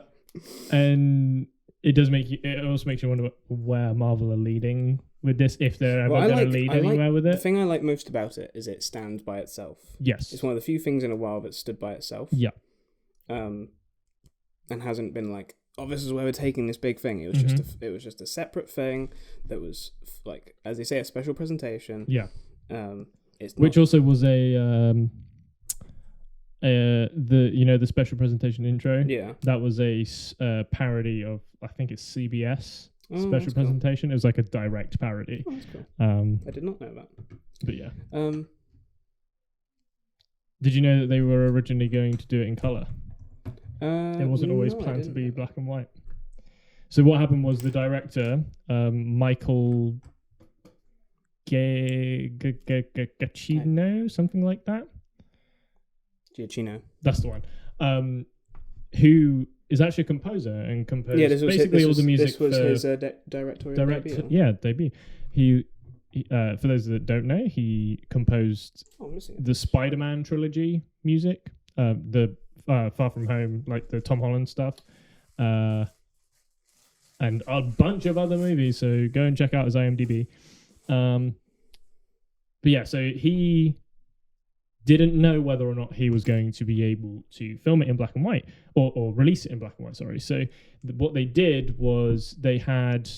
And it does make you. It also makes you wonder where Marvel are leading with this, if they're ever going to lead anywhere with it. The thing I like most about it is it stands by itself. Yes, it's one of the few things in a while that stood by itself. Yeah. And hasn't been like, oh, this is where we're taking this big thing. It was just a separate thing that was like, as they say, a special presentation. Yeah. Which also was a the special presentation intro. Yeah. That was a parody of, I think it's CBS special presentation. Cool. It was like a direct parody. Oh, that's cool. I did not know that. But yeah. Did you know that they were originally going to do it in color? It wasn't always planned to be black and white. So what happened was the director, Michael Giacchino, something like that. Giacchino. That's the one. Who is actually a composer and composed basically all the music. This was his directorial debut. Yeah, debut. He for those that don't know, he composed the Spider-Man trilogy music, the Far From Home, like the Tom Holland stuff, and a bunch of other movies. So go and check out his IMDb. But yeah, so he didn't know whether or not he was going to be able to film it in black and white or release it in black and white. Sorry. So what they did was they had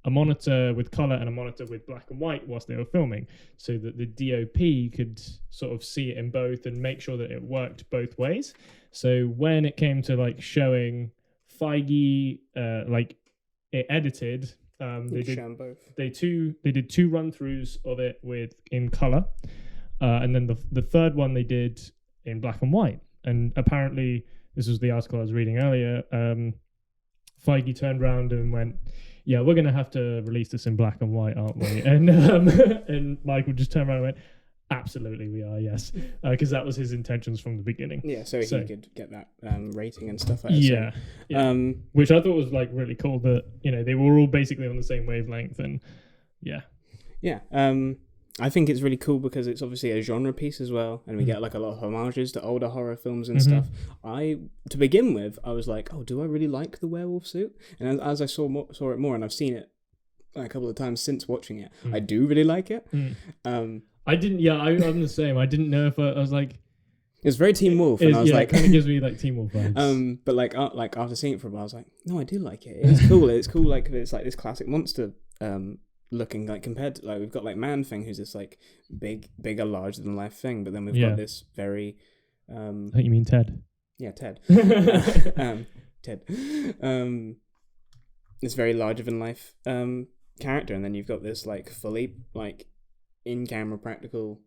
a monitor with color and a monitor with black and white whilst they were filming, so that the DOP could sort of see it in both and make sure that it worked both ways. So when it came to like showing Feige, like it edited, they did two run throughs of it in color, and then the third one they did in black and white. And apparently, this was the article I was reading earlier. Feige turned around and went, "Yeah, we're gonna have to release this in black and white, aren't we?" And and Michael just turned around and went, "Absolutely, we are, yes," because that was his intentions from the beginning. Yeah, so he could get that rating and stuff like that. Yeah, yeah. Which I thought was like really cool that they were all basically on the same wavelength, and yeah. I think it's really cool because it's obviously a genre piece as well, and we get like a lot of homages to older horror films and stuff. To begin with, I was like, oh, do I really like the werewolf suit? And as I saw it more, and I've seen it a couple of times since watching it, I do really like it. I didn't. Yeah, I'm the same. I didn't know if I was like. It's very Teen Wolf, and I was like, it kind of gives me like Teen Wolf vibes. But like after seeing it for a while, I was like, no, I do like it. It's cool. It's cool. Like it's like this classic monster. Looking like compared to like we've got like Man Thing, who's this like bigger, larger than life thing, but then we've got this very. I think you mean Ted. Yeah, Ted. Ted. This very larger than life character, and then you've got this like fully like in camera practical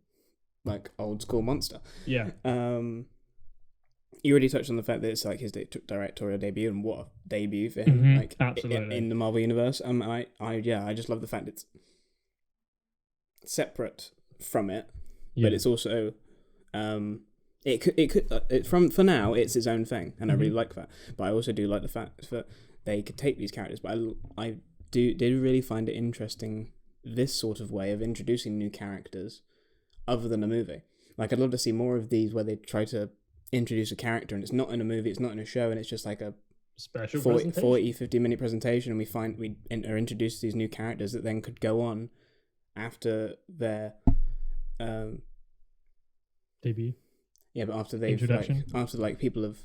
like old school monster. Yeah. You already touched on the fact that it's like his directorial debut, and what a debut for him, like absolutely in the Marvel universe. I just love the fact it's separate from it, but it's also for now it's its own thing, and I really like that. But I also do like the fact that they could take these characters. But I did really find it interesting, this sort of way of introducing new characters, other than a movie. Like I'd love to see more of these where they try to introduce a character and it's not in a movie, it's not in a show, and it's just like a special 40-50 minute presentation, and we are introduced to these new characters that then could go on after their debut. Yeah, but after they've after people have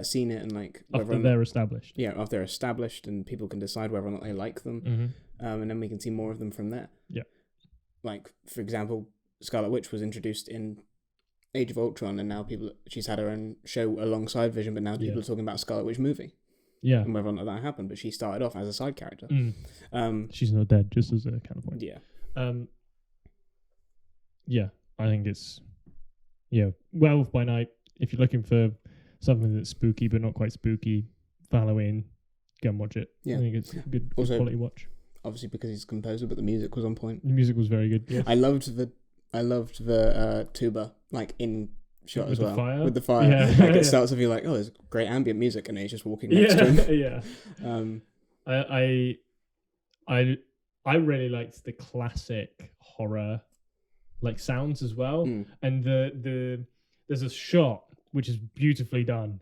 seen it, and like after they're established. Yeah, after they're established and people can decide whether or not they like them. And then we can see more of them from there. Yeah. like, for example, Scarlet Witch was introduced in Age of Ultron, and now she's had her own show alongside Vision, but now people are talking about Scarlet Witch movie. Yeah. And whether or not that happened, but she started off as a side character. She's not dead, just as a counterpoint. Yeah. Yeah, I think it's Werewolf by Night. If you're looking for something that's spooky but not quite spooky for Halloween, go and watch it. Yeah. I think it's a good quality watch. Obviously because he's a composer, but the music was on point. The music was very good. Yeah. I loved the tuba, like, in shot as well. With the fire. Yeah. Like, it starts with you like, oh, there's great ambient music, and then he's just walking next to him. Yeah. I really liked the classic horror like sounds as well. And there's a shot which is beautifully done.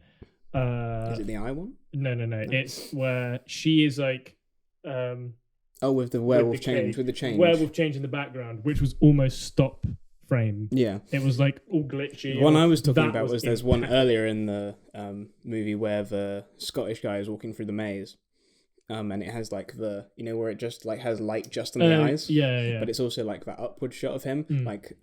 Is it the eye one? No. It's where she is like with the werewolf change, with the change. Werewolf change in the background, which was almost stop frame. Yeah. It was like all glitchy. The one I was talking about was there's one earlier in the movie where the Scottish guy is walking through the maze. And it has like the, where it just like has light just on the eyes. Yeah. But it's also like that upward shot of him, like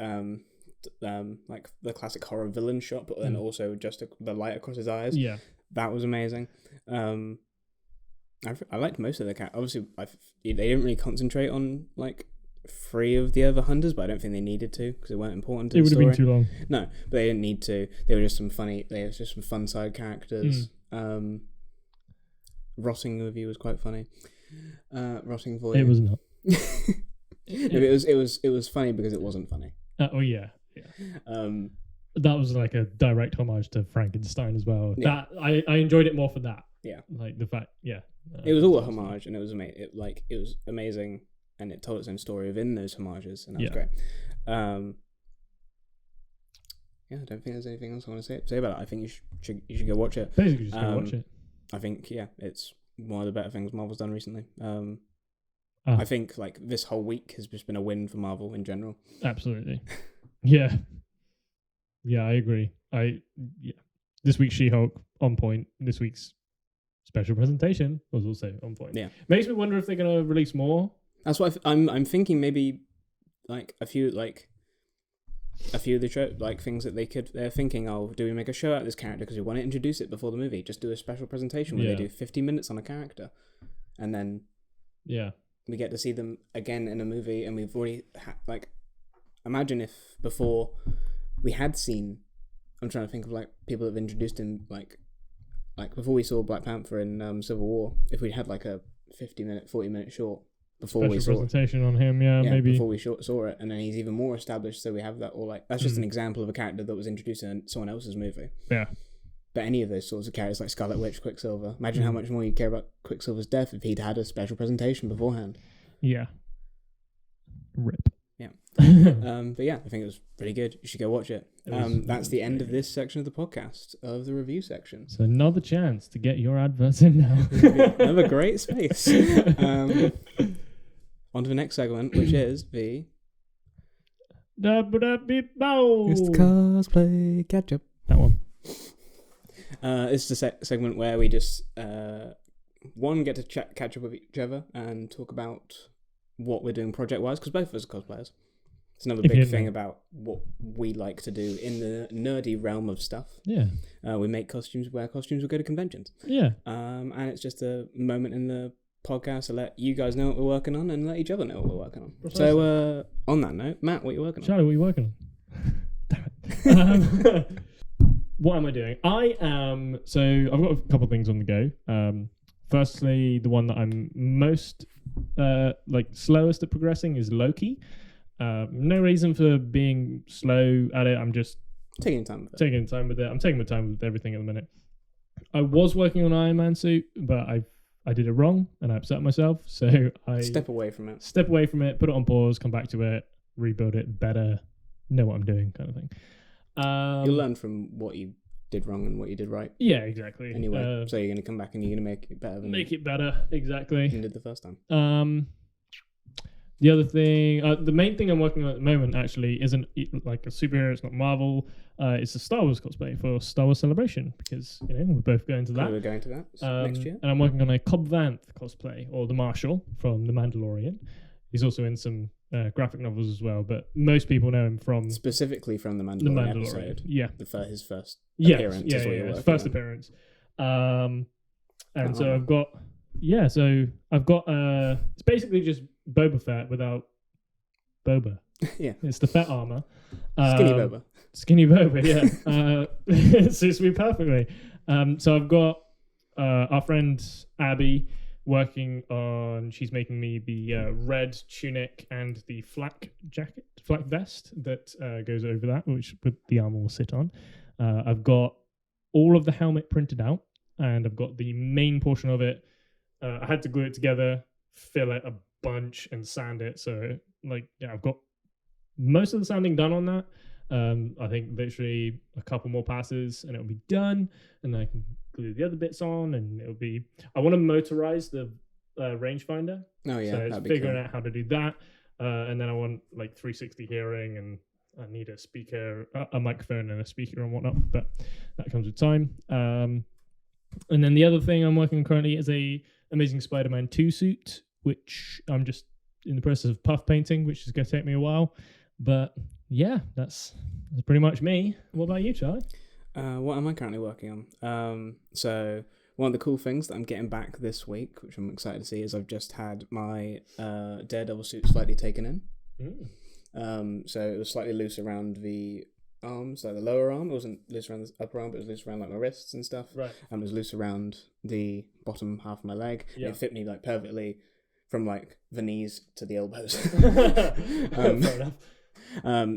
the classic horror villain shot, but then also just the light across his eyes. Yeah. That was amazing. I liked most of the cat. Obviously, they didn't really concentrate on like 3 of the other hunters, but I don't think they needed to because they weren't important to the story. It would have been too long. No, but they didn't need to. They were just some fun side characters. Rotting review was quite funny. Rotting voice. It was not. It was funny because it wasn't funny. Yeah. That was like a direct homage to Frankenstein as well. Yeah. That I enjoyed it more for that. Yeah, like the fact. Yeah, it was all a homage, and it was amazing. It was amazing, and it told its own story within those homages, and that was great. I don't think there's anything else I want to say about it. I think you should go watch it. Basically, just go watch it. I think it's one of the better things Marvel's done recently. I think like this whole week has just been a win for Marvel in general. Absolutely. Yeah, I agree. This week's She-Hulk on point. This week's special presentation was also on point. Yeah, makes me wonder if they're gonna release more. That's what I'm thinking. Maybe like a few of the show, like things that they're thinking, do we make a show out of this character because we want to introduce it before the movie? Just do a special presentation where they do 50 minutes on a character, and then we get to see them again in a movie. And we've already imagine if before we had seen. I'm trying to think of like people that have introduced him like before we saw Black Panther in Civil War. If we had like a 50-minute, 40-minute short. Before special we saw presentation on him, maybe before we saw it, and then he's even more established. So we have that, or like that's just an example of a character that was introduced in someone else's movie. Yeah, but any of those sorts of characters, like Scarlet Witch, Quicksilver. Imagine how much more you care about Quicksilver's death if he'd had a special presentation beforehand. Yeah. Rip. Yeah. But yeah, I think it was pretty good. You should go watch it. That's the end of this section of the podcast, of the review section. So another chance to get your adverts in now. Another great space. On to the next segment, which is the... It's the cosplay catch-up. That one. This is a segment where we just, get to catch up with each other and talk about what we're doing project-wise, because both of us are cosplayers. It's another big thing about what we like to do in the nerdy realm of stuff. Yeah. We make costumes, wear costumes, we go to conventions. Yeah. And it's just a moment in the podcast to let you guys know what we're working on and let each other know what we're working on. Precisely. So on that note, Matt, what are you working on? Charlie, what are you working on? Damn it. What am I doing? So I've got a couple of things on the go. Firstly, the one that I'm most slowest at progressing is Loki. No reason for being slow at it. I'm just taking time with it. I'm taking my time with everything at the minute. I was working on Iron Man suit, but I did it wrong and I upset myself. So I step away from it, put it on pause, come back to it, rebuild it better, know what I'm doing, kind of thing. You'll learn from what you did wrong and what you did right. Yeah, exactly. Anyway, so you're going to come back and you're going to make it better. Exactly. Than you did the first time. The other thing, the main thing I'm working on at the moment actually isn't like a superhero. It's not Marvel. It's a Star Wars cosplay for Star Wars Celebration because we're both going to that. We're going to that next year. And I'm working on a Cobb Vanth cosplay, or the Marshal from The Mandalorian. He's also in some graphic novels as well, but most people know him from specifically from the Mandalorian episode. Yeah, his first appearance. Yeah, his first appearance. And so I've got it's basically just Boba Fett without Boba. Yeah, it's the Fett armor. Skinny Boba, yeah. It suits me perfectly. So I've got our friend Abby working on. She's making me the red tunic and the flak vest that goes over that, which the armor will sit on. I've got all of the helmet printed out, and I've got the main portion of it. I had to glue it together, fill it a bunch, and sand it. So I've got most of the sanding done on that. I think literally a couple more passes and it'll be done, and then I can glue the other bits on, and it'll be. I want to motorize the rangefinder. Oh yeah, so it's figuring out how to do that, and then I want 360 hearing, and I need a speaker, a microphone, and a speaker and whatnot. But that comes with time. And then the other thing I'm working on currently is a Amazing Spider-Man 2 suit, which I'm just in the process of puff painting, which is going to take me a while. But yeah, that's pretty much me. What about you, Charlie? What am I currently working on? So one of the cool things that I'm getting back this week, which I'm excited to see, is I've just had my Daredevil suit slightly taken in. So it was slightly loose around the arms, like the lower arm. It wasn't loose around the upper arm, but it was loose around my wrists and stuff. Right. And it was loose around the bottom half of my leg. Yeah. It fit me perfectly from the knees to the elbows. Fair enough.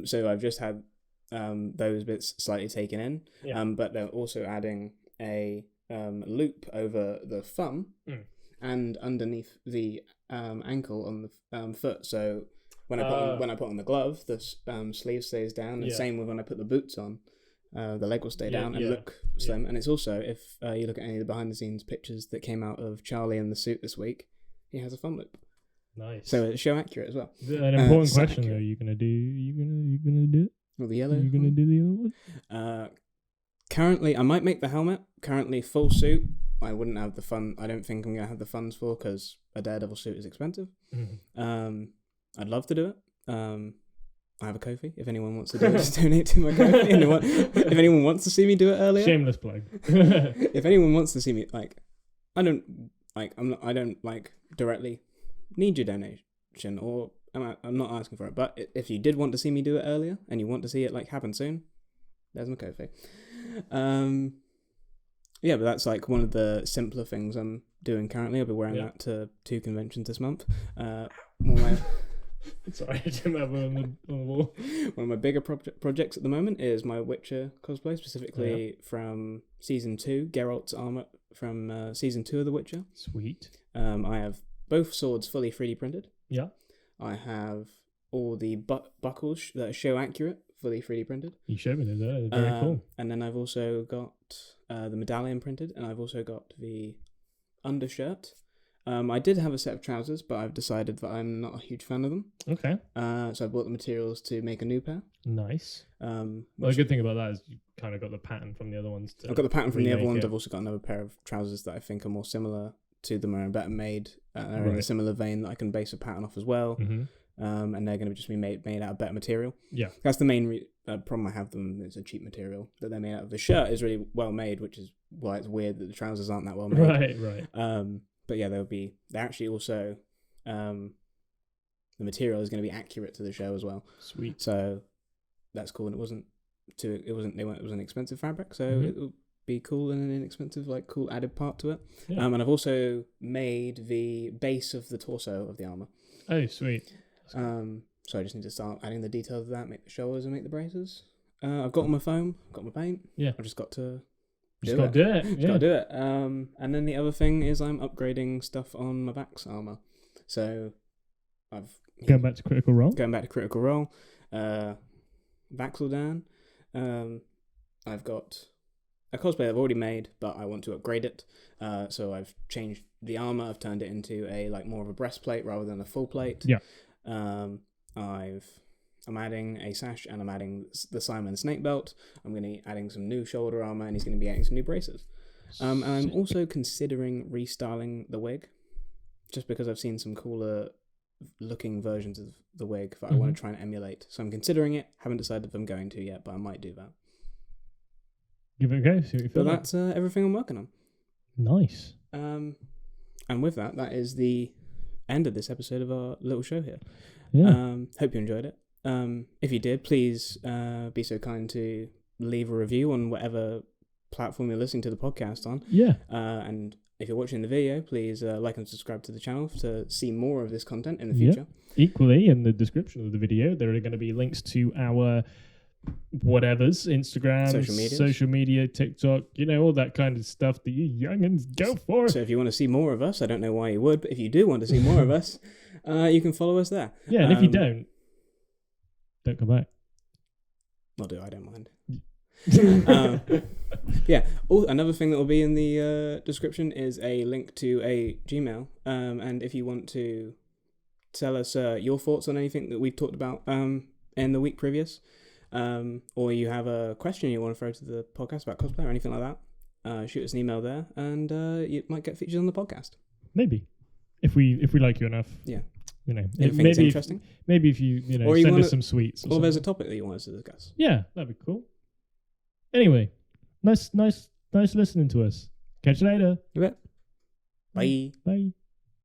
So I've just had those bits slightly taken in. Yeah. But they're also adding a loop over the thumb and underneath the ankle on the foot. So when I put on the glove, the sleeve stays down. And same with when I put the boots on, the leg will stay down and look slim. Yeah. And it's also, if you look at any of the behind the scenes pictures that came out of Charlie in the suit this week, he has a thumb loop. Nice. So it's show accurate as well. An important question though. You gonna do it? Well, the yellow. Are you gonna do the other one? Currently, I might make the helmet. Currently, full suit. I wouldn't have the fun. I don't think I'm gonna have the funds for, because a Daredevil suit is expensive. Mm-hmm. I'd love to do it. I have a Ko-fi. If anyone wants to do it, just donate to my Ko-fi. If anyone wants to see me do it earlier, shameless plug. If anyone wants to see me, I don't directly need your donation, or I'm not asking for it. But if you did want to see me do it earlier, and you want to see it happen soon, there's my Ko-fi. Yeah, but that's one of the simpler things I'm doing currently. I'll be wearing that to 2 conventions this month. Sorry, I didn't have one on the wall. One of my bigger projects at the moment is my Witcher cosplay, specifically from Season 2, Geralt's armor from Season 2 of The Witcher. Sweet. I have both swords fully 3D printed. Yeah. I have all the buckles that are show accurate, fully 3D printed. You showed me those earlier. They're very cool. And then I've also got the medallion printed, and I've also got the undershirt. I did have a set of trousers, but I've decided that I'm not a huge fan of them. Okay. So I bought the materials to make a new pair. Nice. The good thing about that is you kind of got the pattern from the other ones. I've got the pattern from the other ones. I've also got another pair of trousers that I think are more similar to them, are better made, are in a similar vein that I can base a pattern off as well. Mm-hmm. And they're going to just be made out of better material. Yeah. That's the main problem I have them. It's a cheap material that they're made out of. The shirt is really well made, which is why it's weird that the trousers aren't that well made. Right. But yeah, they're actually also, the material is going to be accurate to the show as well. Sweet. So that's cool. And it wasn't an expensive fabric, so it will be cool and an inexpensive, cool added part to it. Yeah. And I've also made the base of the torso of the armor. Oh, sweet. So I just need to start adding the details of that, make the shoulders and make the braces. I've got all my foam, got my paint. Yeah. I've just got to do it. And then the other thing is I'm upgrading stuff on my Vax armor. So I've going back to Critical Role. Vaxeldan. I've got a cosplay I've already made, but I want to upgrade it. So I've changed the armor. I've turned it into a more of a breastplate rather than a full plate. Yeah. I'm adding a sash, and I'm adding the Simon snake belt. I'm going to be adding some new shoulder armor, and he's going to be adding some new braces. And I'm also considering restyling the wig, just because I've seen some cooler looking versions of the wig that I want to try and emulate. So I'm considering it. Haven't decided if I'm going to yet, but I might do that. Give it a go. See what you feel. But that's everything I'm working on. Nice. And with that is the end of this episode of our little show here. Yeah. Hope you enjoyed it. If you did, please be so kind to leave a review on whatever platform you're listening to the podcast on. Yeah. And if you're watching the video, please like and subscribe to the channel to see more of this content in the future. Equally, in the description of the video, there are going to be links to our whatever's, Instagram, social media, TikTok, all that kind of stuff that you youngins go for. So if you want to see more of us, I don't know why you would, but if you do want to see more of us, you can follow us there. Yeah, and if you don't come back. I'll do. I don't mind. Yeah. Another thing that will be in the description is a link to a Gmail. And if you want to tell us your thoughts on anything that we've talked about in the week previous, or you have a question you want to throw to the podcast about cosplay or anything like that, shoot us an email there, and you might get featured on the podcast. Maybe, if we like you enough. Yeah. Maybe it's interesting. Maybe if you or send us some sweets. Or there's a topic that you want us to discuss. Yeah, that'd be cool. Anyway, nice listening to us. Catch you later. You bet. Bye. Bye.